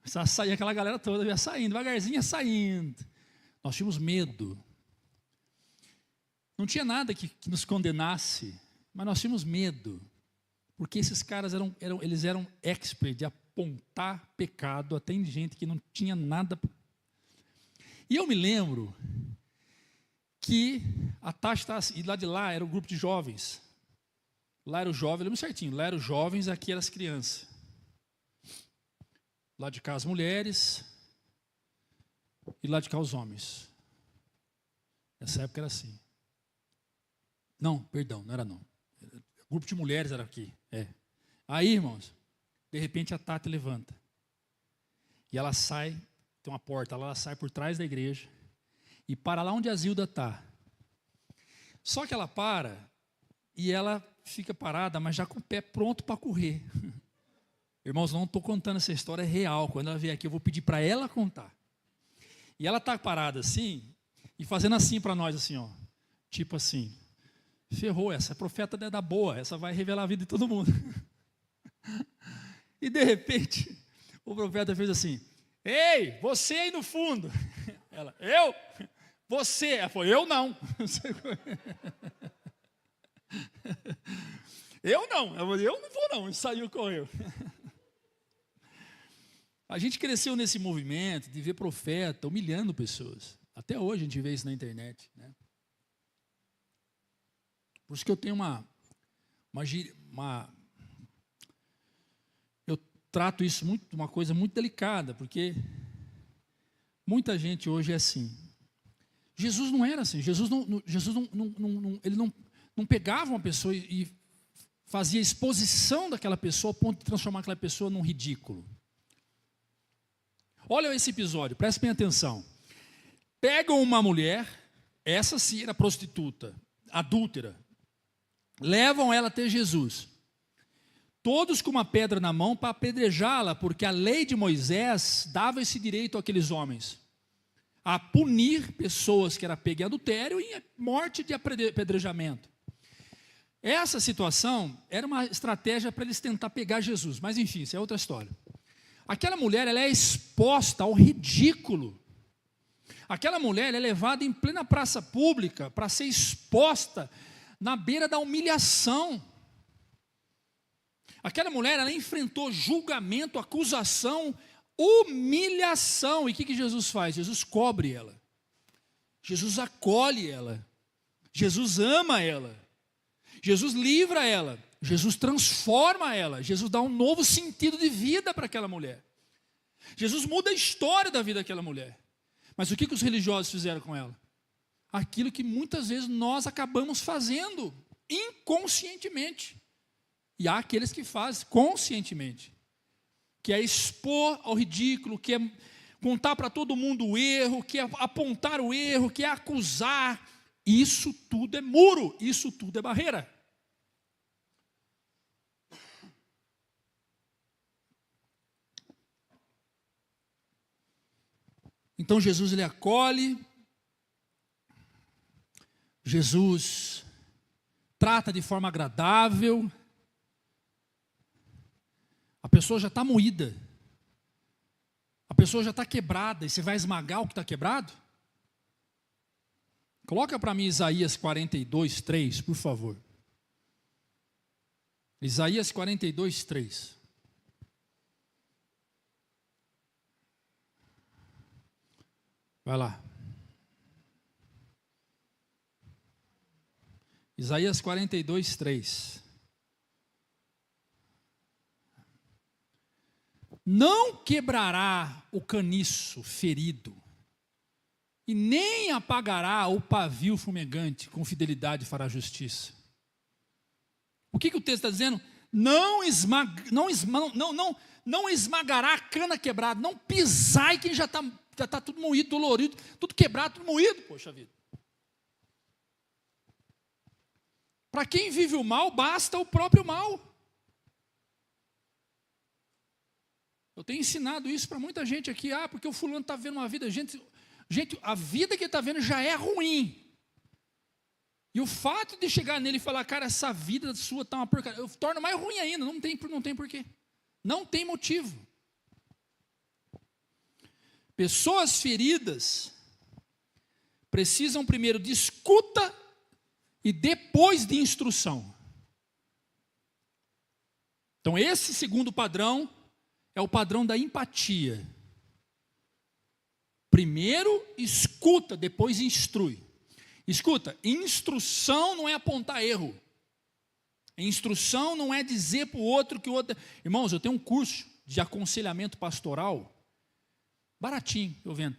Começava a sair aquela galera toda, ia saindo, devagarzinho ia saindo. Nós tínhamos medo. Não tinha nada que nos condenasse, mas nós tínhamos medo. Porque esses caras eles eram expert de apontar pecado até em gente que não tinha nada. E eu me lembro que a Tati estava assim, e lá de lá era o grupo de jovens. Lá era o jovem, eu lembro certinho, lá eram os jovens, aqui eram as crianças. Lá de cá as mulheres e lá de cá os homens. Nessa época era assim. Não, perdão, não era não. O grupo de mulheres era aqui. Aí, irmãos, de repente a Tati levanta. E ela sai, tem uma porta lá, ela sai por trás da igreja e para lá onde a Zilda está. Só que ela para e ela fica parada, mas já com o pé pronto para correr. Irmãos, não estou contando essa história real. Quando ela vier aqui, eu vou pedir para ela contar. E ela está parada assim, e fazendo assim para nós, assim, ó. Tipo assim, ferrou, essa é profeta da boa, essa vai revelar a vida de todo mundo. E de repente, o profeta fez assim, ei, você aí no fundo. Ela, eu? Você? Ela falou, eu não. Eu não. Ela falou, eu não vou não. E saiu, correu. A gente cresceu nesse movimento de ver profeta humilhando pessoas. Até hoje a gente vê isso na internet, né? Por isso que eu tenho eu trato isso muito, uma coisa muito delicada, porque muita gente hoje é assim. Jesus não era assim. Jesus ele não pegava uma pessoa e fazia exposição daquela pessoa ao ponto de transformar aquela pessoa num ridículo. Olha esse episódio, prestem bem atenção. Pegam uma mulher, essa sim era prostituta, adúltera, levam ela até Jesus. Todos com uma pedra na mão para apedrejá-la, porque a lei de Moisés dava esse direito àqueles homens, a punir pessoas que eram pegas em adultério e morte de apedrejamento. Essa situação era uma estratégia para eles tentar pegar Jesus, mas enfim, isso é outra história. Aquela mulher, ela é exposta ao ridículo. Aquela mulher é levada em plena praça pública para ser exposta na beira da humilhação. Aquela mulher, ela enfrentou julgamento, acusação, humilhação. E o que Jesus faz? Jesus cobre ela. Jesus acolhe ela. Jesus ama ela. Jesus livra ela. Jesus transforma ela. Jesus dá um novo sentido de vida para aquela mulher. Jesus muda a história da vida daquela mulher. Mas o que os religiosos fizeram com ela? Aquilo que muitas vezes nós acabamos fazendo inconscientemente. E há aqueles que fazem conscientemente, que é expor ao ridículo, que é contar para todo mundo o erro, que é apontar o erro, que é acusar. Isso tudo é muro, isso tudo é barreira. Então Jesus, ele acolhe, Jesus trata de forma agradável. A pessoa já está moída, a pessoa já está quebrada, e você vai esmagar o que está quebrado? Coloca para mim Isaías 42, 3, por favor. Isaías 42, 3. Vai lá. Isaías 42, 3. Não quebrará o caniço ferido, e nem apagará o pavio fumegante, com fidelidade fará justiça. O que o texto está dizendo? Não esmagará a cana quebrada, não pisai quem já está tudo moído, dolorido, tudo quebrado, tudo moído, poxa vida. Para quem vive o mal, basta o próprio mal. Eu tenho ensinado isso para muita gente aqui, porque o fulano está vendo uma vida, gente, a vida que ele está vendo já é ruim. E o fato de chegar nele e falar, cara, essa vida sua está uma porcaria, eu torno mais ruim ainda, não tem porquê. Não tem motivo. Pessoas feridas precisam primeiro de escuta e depois de instrução. Então, esse segundo padrão é o padrão da empatia. Primeiro escuta, depois instrui. Escuta, instrução não é apontar erro. Instrução não é dizer para o outro que o outro... Irmãos, eu tenho um curso de aconselhamento pastoral, baratinho, eu vendo.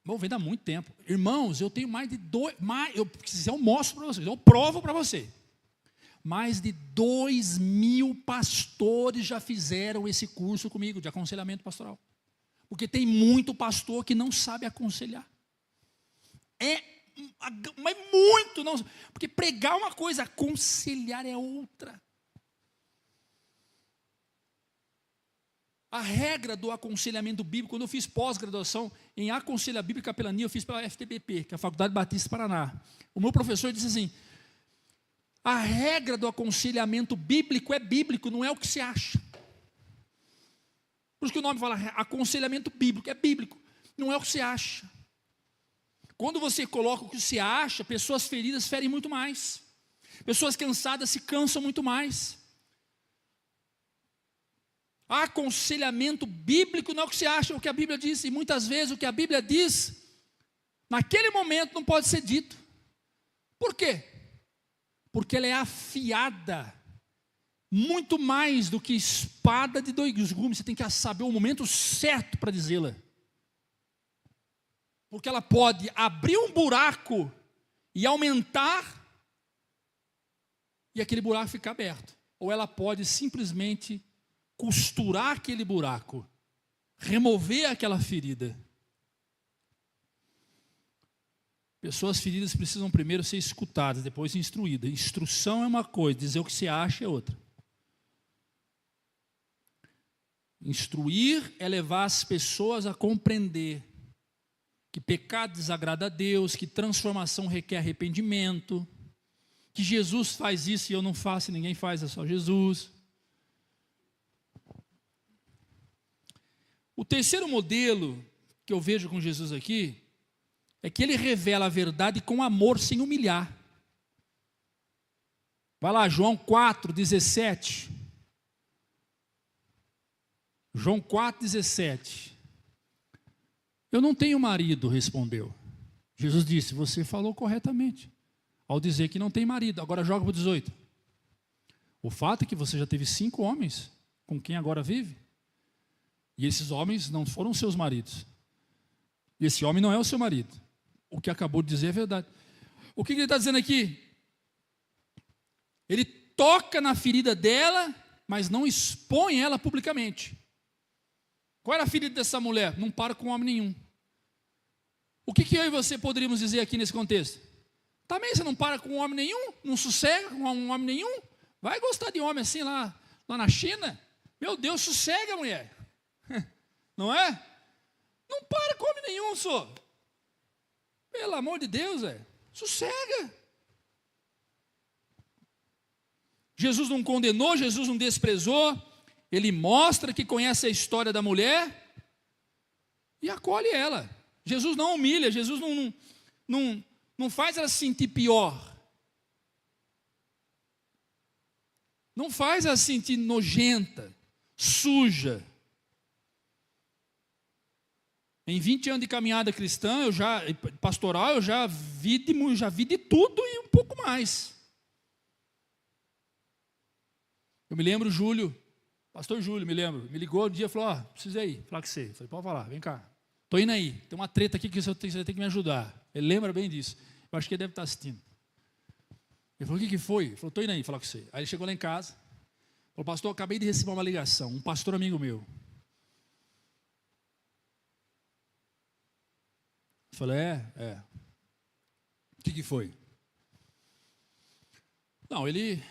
Vou vendo há muito tempo. Irmãos, eu tenho mais de se quiser eu mostro para vocês, eu provo para você. Mais de 2.000 pastores já fizeram esse curso comigo de aconselhamento pastoral. Porque tem muito pastor que não sabe aconselhar. Mas muito não. Porque pregar é uma coisa, aconselhar é outra. A regra do aconselhamento bíblico, quando eu fiz pós-graduação em aconselhamento bíblico e capelania, eu fiz pela FTBP, que é a Faculdade Batista do Paraná. O meu professor disse assim: a regra do aconselhamento bíblico é bíblico, não é o que se acha. Por isso que o nome fala aconselhamento bíblico, é bíblico, não é o que se acha. Quando você coloca o que se acha, pessoas feridas ferem muito mais. Pessoas cansadas se cansam muito mais. Aconselhamento bíblico não é o que se acha, é o que a Bíblia diz. E muitas vezes o que a Bíblia diz, naquele momento não pode ser dito. Por quê? Porque ela é afiada, muito mais do que espada de dois gumes. Você tem que saber o momento certo para dizê-la. Porque ela pode abrir um buraco e aumentar, e aquele buraco ficar aberto. Ou ela pode simplesmente costurar aquele buraco, remover aquela ferida. Pessoas feridas precisam primeiro ser escutadas, depois instruídas. Instrução é uma coisa, dizer o que se acha é outra. Instruir é levar as pessoas a compreender que pecado desagrada a Deus, que transformação requer arrependimento, que Jesus faz isso e eu não faço, e ninguém faz, é só Jesus. O terceiro modelo que eu vejo com Jesus aqui é que ele revela a verdade com amor, sem humilhar. Vai lá, João 4:17. João 4:17. Eu não tenho marido, respondeu. Jesus disse, você falou corretamente, ao dizer que não tem marido. Agora joga para o 18. O fato é que você já teve 5 homens com quem agora vive. E esses homens não foram seus maridos. E esse homem não é o seu marido. O que acabou de dizer é verdade. O que ele está dizendo aqui? Ele toca na ferida dela, mas não expõe ela publicamente. Qual era a ferida dessa mulher? Não para com homem nenhum. O que eu e você poderíamos dizer aqui nesse contexto? Também você não para com homem nenhum? Não sossega com um homem nenhum? Vai gostar de homem assim lá na China? Meu Deus, sossega, mulher. Não é? Não para com homem nenhum, só. Pelo amor de Deus, sossega. Jesus não condenou, Jesus não desprezou. Ele mostra que conhece a história da mulher e acolhe ela. Jesus não humilha, Jesus não faz ela se sentir pior. Não faz ela se sentir nojenta, suja. Em 20 anos de caminhada cristã, pastoral, eu já vi de tudo e um pouco mais. Eu me lembro, pastor Júlio, me ligou um dia e falou, preciso ir, falar com você. Eu falei, pode falar, vem cá. Estou indo aí, tem uma treta aqui que você vai ter que me ajudar. Ele lembra bem disso. Eu acho que ele deve estar assistindo. Ele falou, o que foi? Ele falou, estou indo aí, falar com você. Aí ele chegou lá em casa, falou, pastor, eu acabei de receber uma ligação, um pastor amigo meu. Eu falei, o que foi? Não, ele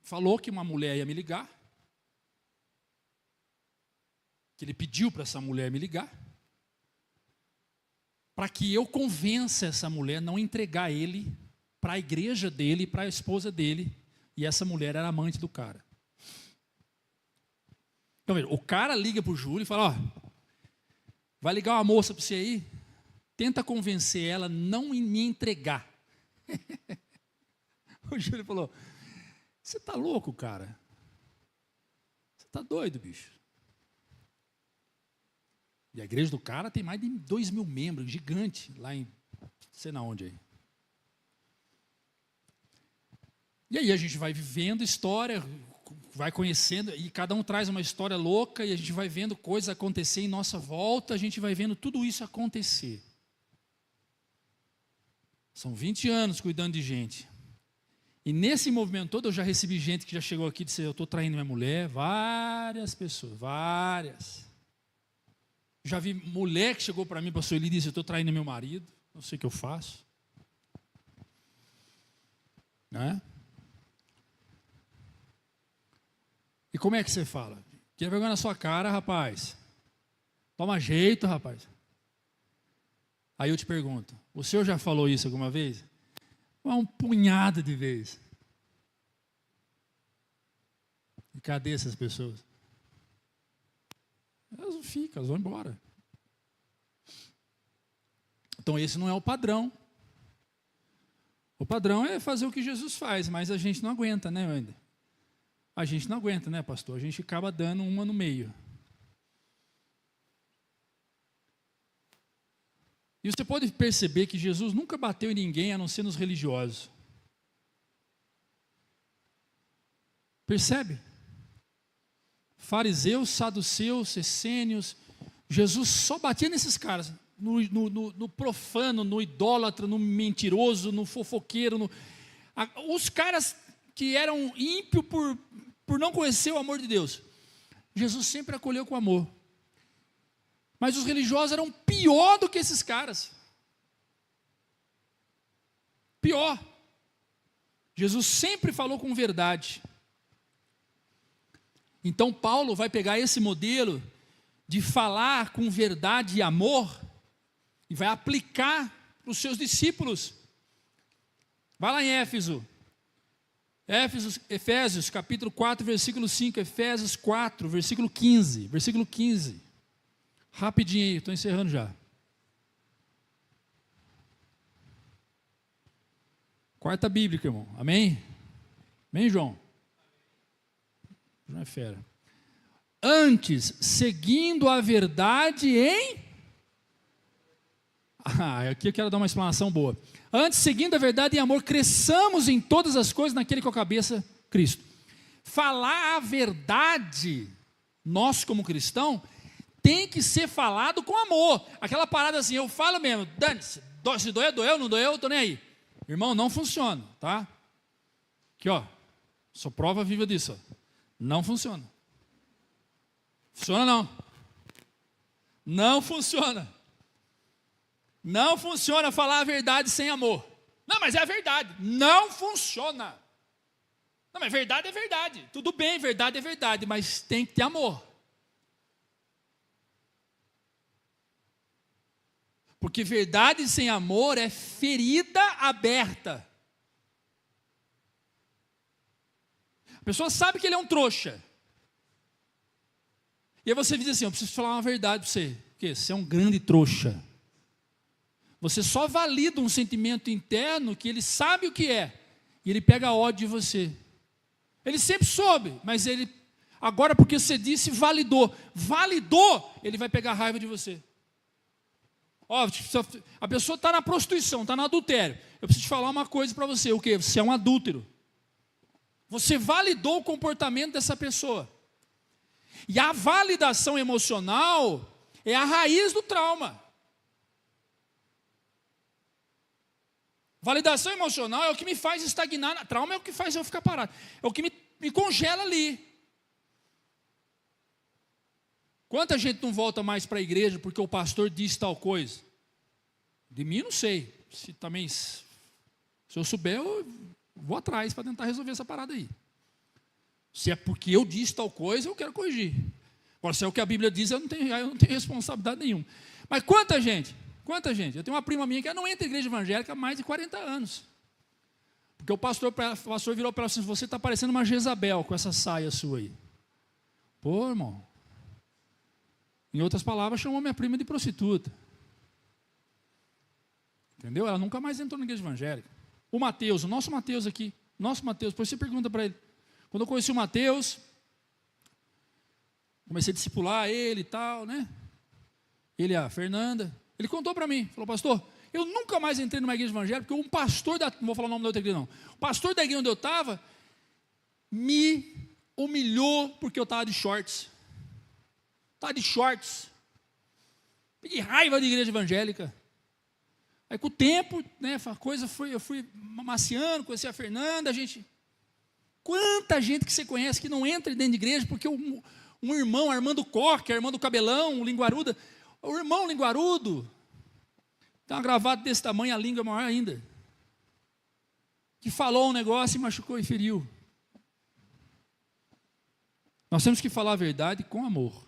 falou que uma mulher ia me ligar, que ele pediu para essa mulher me ligar, para que eu convença essa mulher a não entregar ele para a igreja dele, para a esposa dele, e essa mulher era amante do cara. Então, o cara liga para o Júlio e fala, Vai ligar uma moça para você aí, tenta convencer ela a não me entregar. O Júlio falou, você está louco, cara? Você está doido, bicho? E a igreja do cara tem mais de 2.000 membros, gigante, lá em, sei na onde aí. E aí a gente vai vivendo história, vai conhecendo, e cada um traz uma história louca, e a gente vai vendo coisas acontecer em nossa volta, a gente vai vendo tudo isso acontecer. São 20 anos cuidando de gente. E nesse movimento todo eu já recebi gente que já chegou aqui e disse, eu estou traindo minha mulher, várias pessoas, várias. Já vi mulher que chegou para mim, pastor Eli, e disse, eu estou traindo meu marido, não sei o que eu faço. Né? E como é que você fala? Tira vergonha na sua cara, rapaz. Toma jeito, rapaz. Aí eu te pergunto, o senhor já falou isso alguma vez? Um punhado de vezes. E cadê essas pessoas? Elas não ficam, elas vão embora. Então esse não é o padrão. O padrão é fazer o que Jesus faz, mas a gente não aguenta, né, Wander? A gente não aguenta, né, pastor? A gente acaba dando uma no meio. E você pode perceber que Jesus nunca bateu em ninguém, a não ser nos religiosos. Percebe? Fariseus, saduceus, essênios. Jesus só batia nesses caras. No profano, no idólatra, no mentiroso, no fofoqueiro. Os caras que eram ímpios por não conhecer o amor de Deus. Jesus sempre acolheu com amor. Mas os religiosos eram pior do que esses caras. Pior. Jesus sempre falou com verdade. Então Paulo vai pegar esse modelo de falar com verdade e amor e vai aplicar para os seus discípulos. Vai lá em Efésios capítulo 4, versículo 5, Efésios 4, versículo 15, rapidinho aí, estou encerrando já. Quarta bíblica, irmão, amém? Amém, João? João é fera. Antes, seguindo a verdade aqui eu quero dar uma explanação boa. Antes, seguindo a verdade em amor, cresçamos em todas as coisas naquele que é a cabeça, Cristo. Falar a verdade, nós como cristão, tem que ser falado com amor. Aquela parada assim, eu falo mesmo, dane-se, se doeu, doeu, não doeu, estou nem aí. Irmão, não funciona, tá? Aqui, ó, sou prova viva disso, ó. Não funciona. Funciona não. Não funciona. Não funciona falar a verdade sem amor. Não, mas é a verdade. Não funciona. Não, mas verdade é verdade. Tudo bem, verdade é verdade, mas tem que ter amor. Porque verdade sem amor é ferida aberta. A pessoa sabe que ele é um trouxa. E aí você diz assim, eu preciso falar uma verdade para você. Porque você é um grande trouxa. Você só valida um sentimento interno que ele sabe o que é. E ele pega ódio de você. Ele sempre soube, mas ele, agora porque você disse, validou. Validou, ele vai pegar raiva de você. Ó, a pessoa está na prostituição, está no adultério. Eu preciso te falar uma coisa para você. O quê? Você é um adúltero. Você validou o comportamento dessa pessoa. E a validação emocional é a raiz do trauma. Validação emocional é o que me faz estagnar. Trauma é o que faz eu ficar parado. É o que me congela ali. Quanta gente não volta mais para a igreja porque o pastor disse tal coisa? De mim não sei. Se eu souber, eu vou atrás para tentar resolver essa parada aí. Se é porque eu disse tal coisa, eu quero corrigir. Agora, se é o que a Bíblia diz, eu não tenho responsabilidade nenhuma. Mas quanta gente? Eu tenho uma prima minha que não entra em igreja evangélica há mais de 40 anos. Porque o pastor virou para ela assim, você está parecendo uma Jezabel com essa saia sua aí. Pô, irmão. Em outras palavras, chamou minha prima de prostituta. Entendeu? Ela nunca mais entrou na igreja evangélica. O Mateus, o nosso Mateus aqui, depois você pergunta para ele. Quando eu conheci o Mateus, comecei a discipular ele e tal, né? Ele e a Fernanda. Ele contou para mim, falou, pastor, eu nunca mais entrei numa igreja evangélica, porque um pastor não vou falar o nome da outra igreja não, o pastor da igreja onde eu estava, me humilhou porque eu estava de shorts. Peguei raiva de igreja evangélica. Aí com o tempo, né, a coisa foi, eu fui maciando, conheci a Fernanda, quanta gente que você conhece que não entra dentro de igreja, porque um irmão, Armando Coque, a irmã do Cabelão, o Linguaruda, o irmão Linguarudo, tem uma gravata desse tamanho, a língua é maior ainda, que falou um negócio e machucou e feriu. Nós temos que falar a verdade com amor.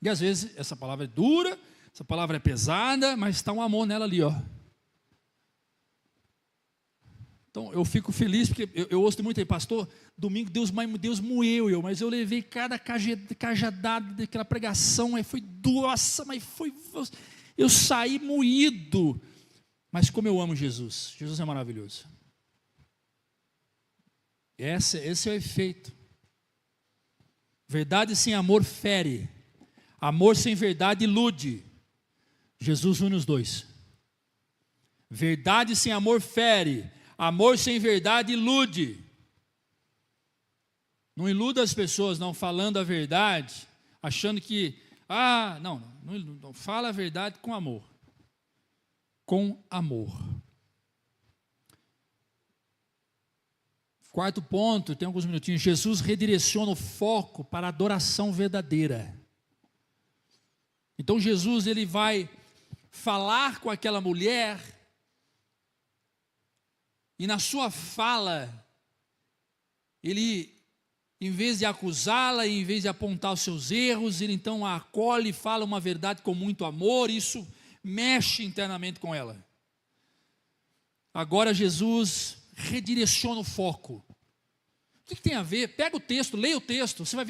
E às vezes essa palavra é dura, essa palavra é pesada, mas está um amor nela ali, ó. Então eu fico feliz, porque eu ouço muito aí, pastor, domingo Deus moeu mas eu levei cada cajadada daquela pregação, aí foi nossa, mas foi, eu saí moído, mas como eu amo Jesus, Jesus é maravilhoso. Esse é o efeito. Verdade sem amor fere, amor sem verdade ilude. Jesus une os dois. Verdade sem amor fere, amor sem verdade ilude. Não iluda as pessoas, não, falando a verdade, achando que, não fala a verdade com amor. Com amor. Quarto ponto, tem alguns minutinhos, Jesus redireciona o foco para a adoração verdadeira. Então Jesus, ele vai falar com aquela mulher, e na sua fala, ele, em vez de acusá-la, em vez de apontar os seus erros, ele então a acolhe e fala uma verdade com muito amor, isso mexe internamente com ela. Agora Jesus redireciona o foco. O que tem a ver? Pega o texto, leia o texto, você vai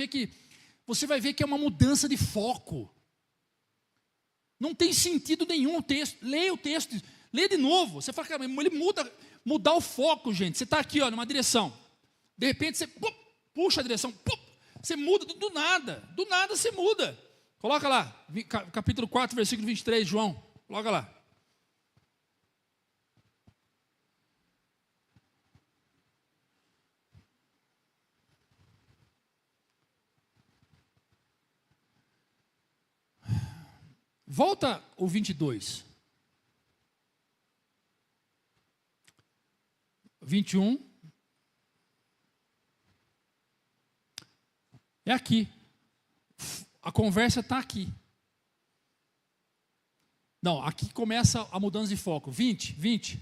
ver que é uma mudança de foco. Não tem sentido nenhum o texto. Leia o texto, leia de novo. Você fala, cara, ele mudar o foco, gente. Você está aqui, ó, numa direção. De repente você puxa a direção, você muda do nada você muda. Coloca lá, capítulo 4, versículo 23, João. Coloca lá. Volta o 22. 21. É aqui. A conversa está aqui. Não, aqui começa a mudança de foco. 20.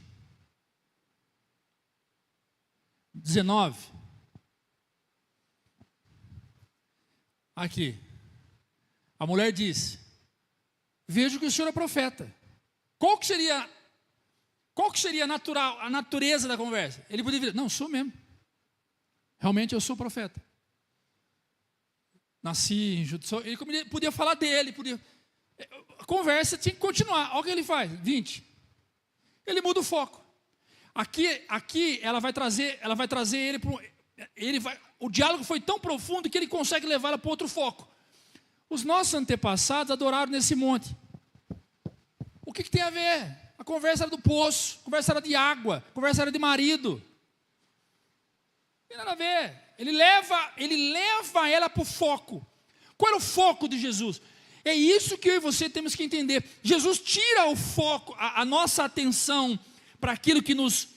19. Aqui. A mulher diz: vejo que o senhor é profeta. Qual que seria a natureza da conversa? Ele poderia dizer: não, sou mesmo. Realmente eu sou profeta. Nasci em Judá. Ele podia falar dele, a conversa tinha que continuar. Olha o que ele faz. 20. Ele muda o foco. Aqui ela vai trazer ele para o diálogo foi tão profundo que ele consegue levar ela para outro foco. Os nossos antepassados adoraram nesse monte. O que tem a ver? A conversa era do poço, a conversa era de água, a conversa era de marido. Não tem nada a ver. Ele leva ela para o foco. Qual era o foco de Jesus? É isso que eu e você temos que entender. Jesus tira o foco, a nossa atenção para aquilo que nos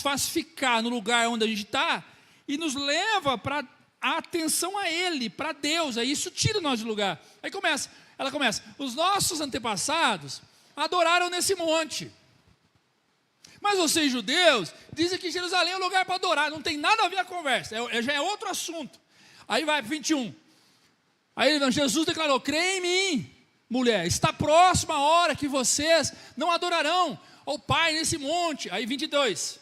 faz ficar no lugar onde a gente está e nos leva para a atenção a Ele, para Deus. Aí isso tira nós do lugar. Aí ela começa. Os nossos antepassados adoraram nesse monte. Mas vocês judeus dizem que Jerusalém é o lugar para adorar. Não tem nada a ver a conversa. Já é outro assunto. Aí vai 21. Aí Jesus declarou: creia em mim, mulher, está próxima a hora que vocês não adorarão ao Pai nesse monte. Aí 22.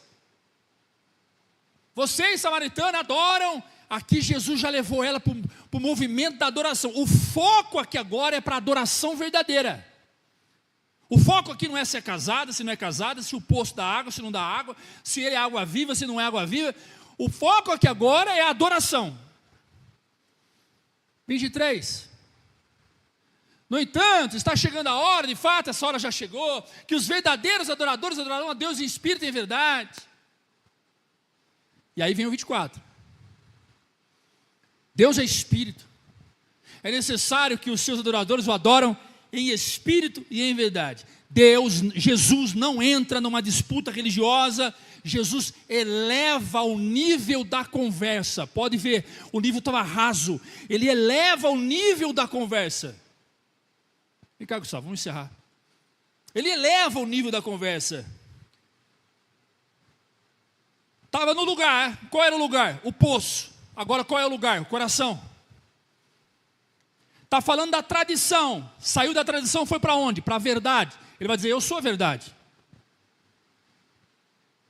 Vocês, samaritanos, adoram Aqui Jesus já levou ela para o movimento da adoração. O foco aqui agora é para a adoração verdadeira. O foco aqui não é se é casada, se não é casada, se o poço dá água, se não dá água, se ele é água viva, se não é água viva. O foco aqui agora é a adoração. 23. No entanto, está chegando a hora, de fato, essa hora já chegou, que os verdadeiros adoradores adorarão a Deus em espírito e em verdade. E aí vem o 24. Deus é espírito. É necessário que os seus adoradores o adoram em espírito e em verdade. Jesus não entra numa disputa religiosa. Jesus eleva o nível da conversa. Pode ver, o nível estava raso. Ele eleva o nível da conversa. Vem cá, Gustavo, vamos encerrar. Ele eleva o nível da conversa. Estava no lugar. Qual era o lugar? O poço. Agora qual é o lugar? O coração. Está falando da tradição. Saiu da tradição, foi para onde? Para a verdade. Ele vai dizer, eu sou a verdade.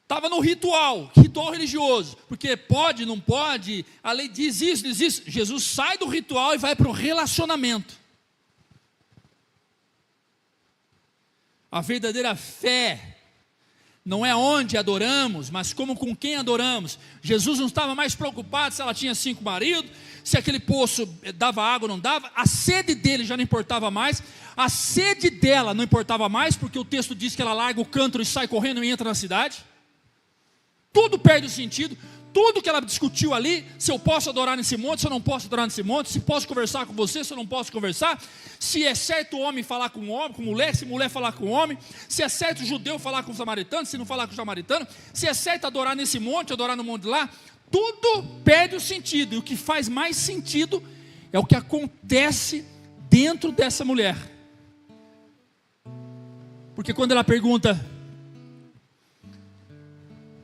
Estava no ritual religioso. Porque pode, não pode, a lei diz isso, diz isso. Jesus sai do ritual e vai para o relacionamento. A verdadeira fé não é onde adoramos, mas como com quem adoramos. Jesus não estava mais preocupado se ela tinha 5 maridos, se aquele poço dava água ou não dava. A sede dele já não importava mais. A sede dela não importava mais, porque o texto diz que ela larga o cântaro e sai correndo e entra na cidade. Tudo perde o sentido. Tudo que ela discutiu ali, se eu posso adorar nesse monte, se eu não posso adorar nesse monte, se posso conversar com você, se eu não posso conversar, se é certo o homem falar com homem, com mulher, se mulher falar com homem, se é certo o judeu falar com o samaritano, se não falar com o samaritano, se é certo adorar nesse monte, adorar no monte lá, tudo perde o sentido. E o que faz mais sentido é o que acontece dentro dessa mulher. Porque quando ela pergunta,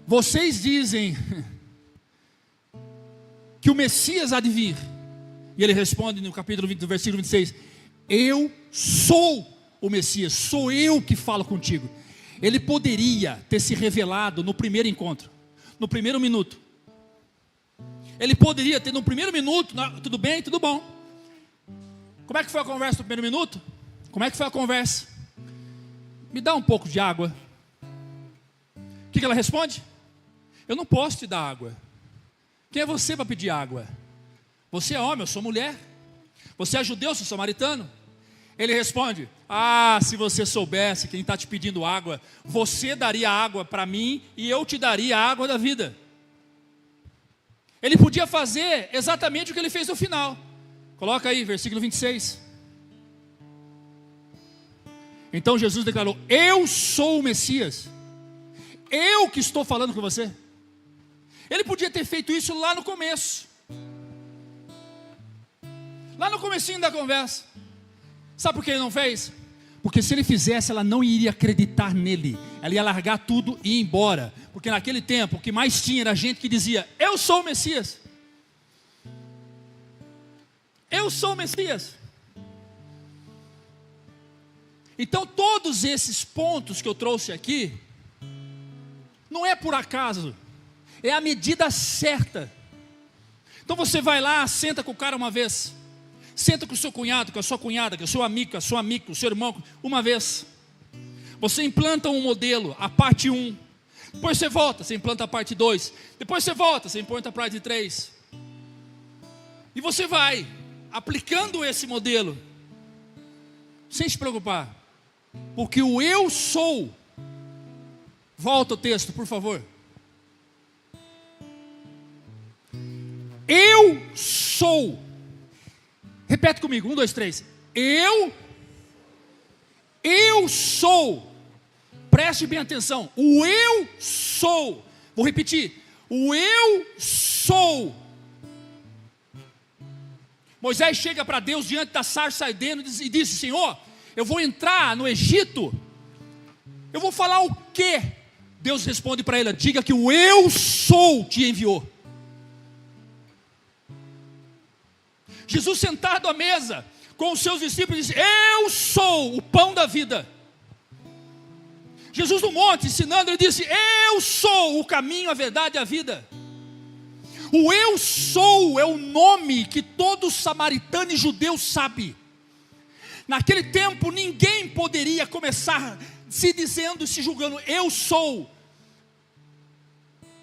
vocês dizem que o Messias há de vir, e ele responde no capítulo 20, do versículo 26, eu sou o Messias, sou eu que falo contigo. Ele poderia ter se revelado no primeiro encontro, no primeiro minuto. Ele poderia ter no primeiro minuto, tudo bem, tudo bom. Como é que foi a conversa no primeiro minuto? Como é que foi a conversa? Me dá um pouco de água. O que ela responde? Eu não posso te dar água. Quem é você para pedir água? Você é homem, eu sou mulher. Você é judeu, eu sou samaritano. Ele responde, se você soubesse quem está te pedindo água, você daria água para mim e eu te daria a água da vida. Ele podia fazer exatamente o que ele fez no final. Coloca aí, versículo 26. Então Jesus declarou, eu sou o Messias. Eu que estou falando com você. Ele podia ter feito isso lá no começo. Lá no comecinho da conversa. Sabe por que ele não fez? Porque se ele fizesse, ela não iria acreditar nele. Ela ia largar tudo e ir embora. Porque naquele tempo, o que mais tinha era gente que dizia, eu sou o Messias. Eu sou o Messias. Então todos esses pontos que eu trouxe aqui, não é por acaso. É a medida certa. Então você vai lá, senta com o cara uma vez. Senta com o seu cunhado, com a sua cunhada, com o seu amigo, com a sua amiga, com o seu irmão, uma vez. Você implanta um modelo, a parte 1. Depois você volta, você implanta a parte 2. Depois você volta, você implanta a parte 3. E você vai aplicando esse modelo, sem se preocupar. Porque o eu sou. Volta o texto, por favor. Eu sou. Repete comigo, 1, 2, 3. Eu sou. Preste bem atenção. O eu sou. Vou repetir. O eu sou. Moisés chega para Deus diante da sarça ardendo e disse, Senhor, eu vou entrar no Egito. Eu vou falar o quê? Deus responde para ele, diga que o eu sou te enviou. Jesus sentado à mesa com os seus discípulos disse, eu sou o pão da vida. Jesus no monte ensinando, ele disse, eu sou o caminho, a verdade e a vida. O eu sou é o nome que todo samaritano e judeu sabe. Naquele tempo ninguém poderia começar se dizendo, se julgando, eu sou.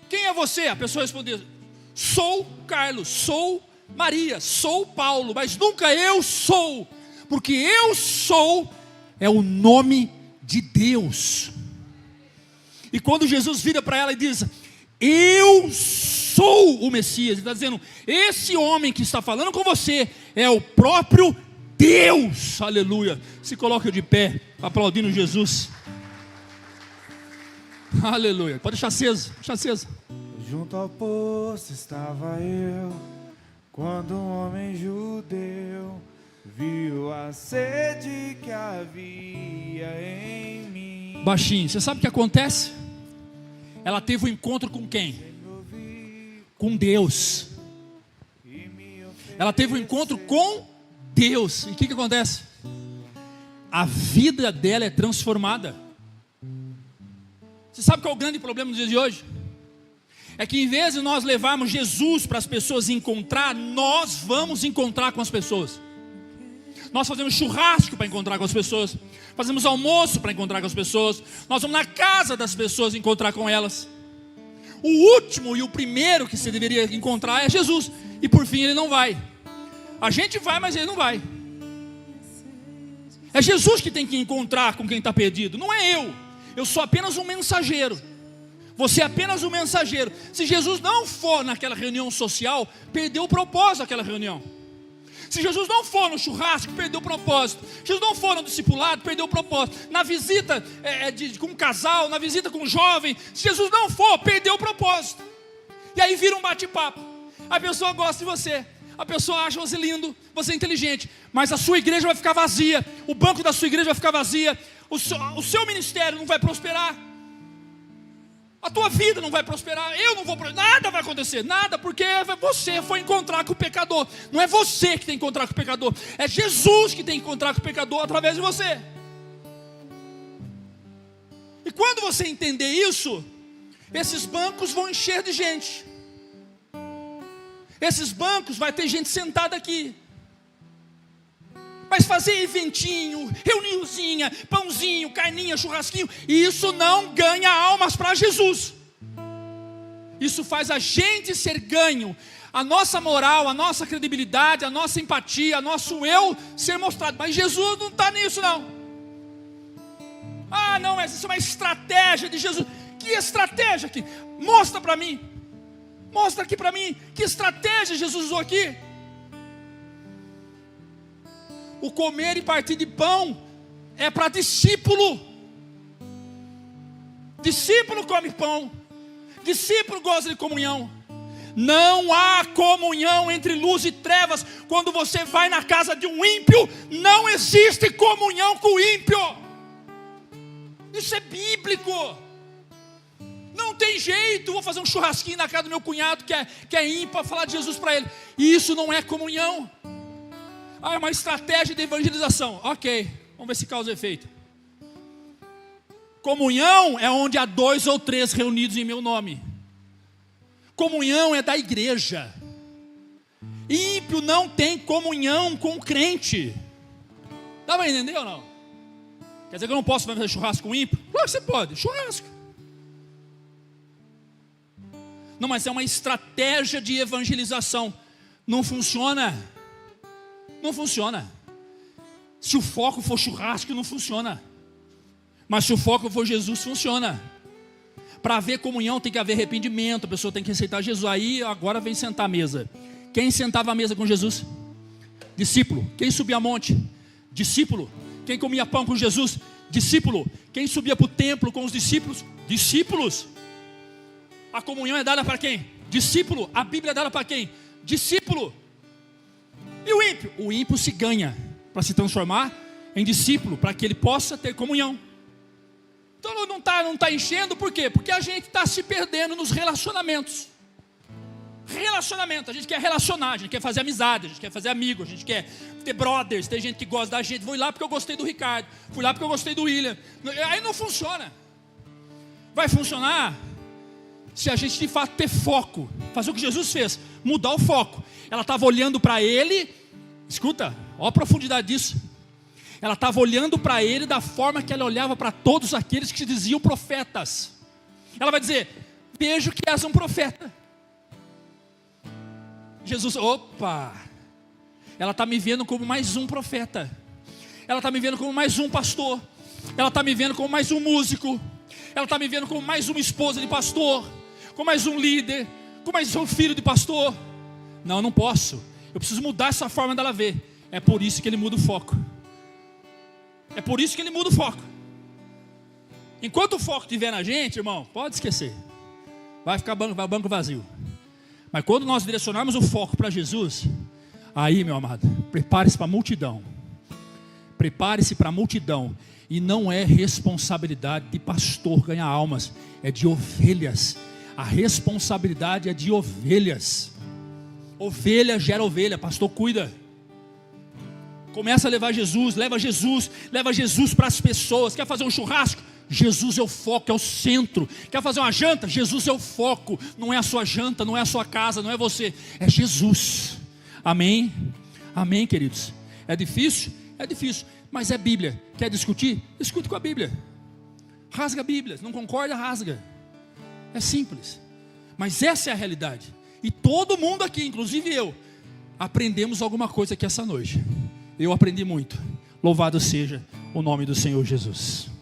Quem é você? A pessoa respondeu, sou Carlos, sou Maria, sou Paulo, mas nunca eu sou, porque eu sou é o nome de Deus. E quando Jesus vira para ela e diz, eu sou o Messias, ele está dizendo, esse homem que está falando com você é o próprio Deus. Aleluia. Se coloca de pé, aplaudindo Jesus. Aleluia. Pode deixar aceso, deixa aceso. Junto ao poço estava eu, quando um homem judeu viu a sede que havia em mim. Baixinho, você sabe o que acontece? Ela teve um encontro com quem? Com Deus. Ela teve um encontro com Deus. E o que acontece? A vida dela é transformada. Você sabe qual é o grande problema nos dias de hoje? É que em vez de nós levarmos Jesus para as pessoas encontrar, nós vamos encontrar com as pessoas. Nós fazemos churrasco para encontrar com as pessoas, fazemos almoço para encontrar com as pessoas, nós vamos na casa das pessoas encontrar com elas. O último e o primeiro que você deveria encontrar é Jesus, e por fim ele não vai. A gente vai, mas ele não vai. É Jesus que tem que encontrar com quem está perdido, não é eu. Eu sou apenas um mensageiro. Você é apenas um mensageiro. Se Jesus não for naquela reunião social, perdeu o propósito daquela reunião. Se Jesus não for no churrasco, perdeu o propósito. Se Jesus não for no discipulado, perdeu o propósito. Na visita com um casal, na visita com um jovem, se Jesus não for, perdeu o propósito. E aí vira um bate-papo. A pessoa gosta de você, a pessoa acha você lindo, você é inteligente, mas a sua igreja vai ficar vazia, o banco da sua igreja vai ficar vazia, o seu ministério não vai prosperar, a tua vida não vai prosperar, eu não vou prosperar, nada vai acontecer, nada, porque você foi encontrar com o pecador. Não é você que tem que encontrar com o pecador, é Jesus que tem que encontrar com o pecador através de você. E quando você entender isso, esses bancos vão encher de gente. Esses bancos vai ter gente sentada aqui. Mas fazer eventinho, reuniãozinha, pãozinho, carninha, churrasquinho, isso não ganha almas para Jesus. Isso faz a gente ser ganho, a nossa moral, a nossa credibilidade, a nossa empatia, o nosso eu ser mostrado. Mas Jesus não está nisso não. Ah não, mas isso é uma estratégia de Jesus. Que estratégia aqui? Mostra para mim. Mostra aqui para mim, que estratégia Jesus usou aqui? O comer e partir de pão é para discípulo. Discípulo come pão, discípulo gosta de comunhão. Não há comunhão entre luz e trevas. Quando você vai na casa de um ímpio, não existe comunhão com o ímpio. Isso é bíblico. Não tem jeito, vou fazer um churrasquinho na casa do meu cunhado que é ímpio, para falar de Jesus para ele. E isso não é comunhão. Ah, é uma estratégia de evangelização. Ok, vamos ver se causa efeito. Comunhão é onde há 2 ou 3 reunidos em meu nome. Comunhão é da igreja. Ímpio não tem comunhão com o crente. Dá para entender ou não? Quer dizer que eu não posso fazer churrasco com ímpio? Claro que você pode, churrasco. Não, mas é uma estratégia de evangelização. Não funciona. Não funciona. Se o foco for churrasco, não funciona. Mas se o foco for Jesus, funciona. Para haver comunhão tem que haver arrependimento. A pessoa tem que aceitar Jesus. Aí agora vem sentar à mesa. Quem sentava à mesa com Jesus? Discípulo. Quem subia a monte? Discípulo. Quem comia pão com Jesus? Discípulo. Quem subia para o templo com os discípulos? Discípulos. A comunhão é dada para quem? Discípulo. A Bíblia é dada para quem? Discípulo. E o ímpio? O ímpio se ganha para se transformar em discípulo, para que ele possa ter comunhão. Então não está enchendo, por quê? Porque a gente está se perdendo nos relacionamentos. Relacionamento, a gente quer relacionar, a gente quer fazer amizade, a gente quer fazer amigo, a gente quer ter brothers, tem gente que gosta da gente. Vou lá porque eu gostei do Ricardo, fui lá porque eu gostei do William. Aí não funciona. Vai funcionar se a gente de fato ter foco, fazer o que Jesus fez, mudar o foco. Ela estava olhando para ele, escuta, olha a profundidade disso. Ela estava olhando para ele da forma que ela olhava para todos aqueles que se diziam profetas. Ela vai dizer: vejo que és um profeta. Jesus, opa, ela está me vendo como mais um profeta. Ela está me vendo como mais um pastor. Ela está me vendo como mais um músico. Ela está me vendo como mais uma esposa de pastor, como mais um líder, como mais um filho de pastor. Não, eu não posso. Eu preciso mudar essa forma dela ver. É por isso que ele muda o foco. É por isso que ele muda o foco. Enquanto o foco estiver na gente, irmão, pode esquecer. Vai ficar banco vazio. Mas quando nós direcionarmos o foco para Jesus, aí, meu amado, prepare-se para a multidão. Prepare-se para a multidão. E não é responsabilidade de pastor ganhar almas, é de ovelhas. A responsabilidade é de ovelhas. Ovelha gera ovelha, pastor cuida. Começa a levar Jesus, leva Jesus para as pessoas. Quer fazer um churrasco? Jesus é o foco, é o centro. Quer fazer uma janta? Jesus é o foco. Não é a sua janta, não é a sua casa, não é você, é Jesus. Amém? Amém, queridos? É difícil? É difícil, mas é Bíblia. Quer discutir? Discute com a Bíblia. Rasga a Bíblia, não concorda, rasga. É simples, mas essa é a realidade. E todo mundo aqui, inclusive eu, aprendemos alguma coisa aqui essa noite. Eu aprendi muito. Louvado seja o nome do Senhor Jesus.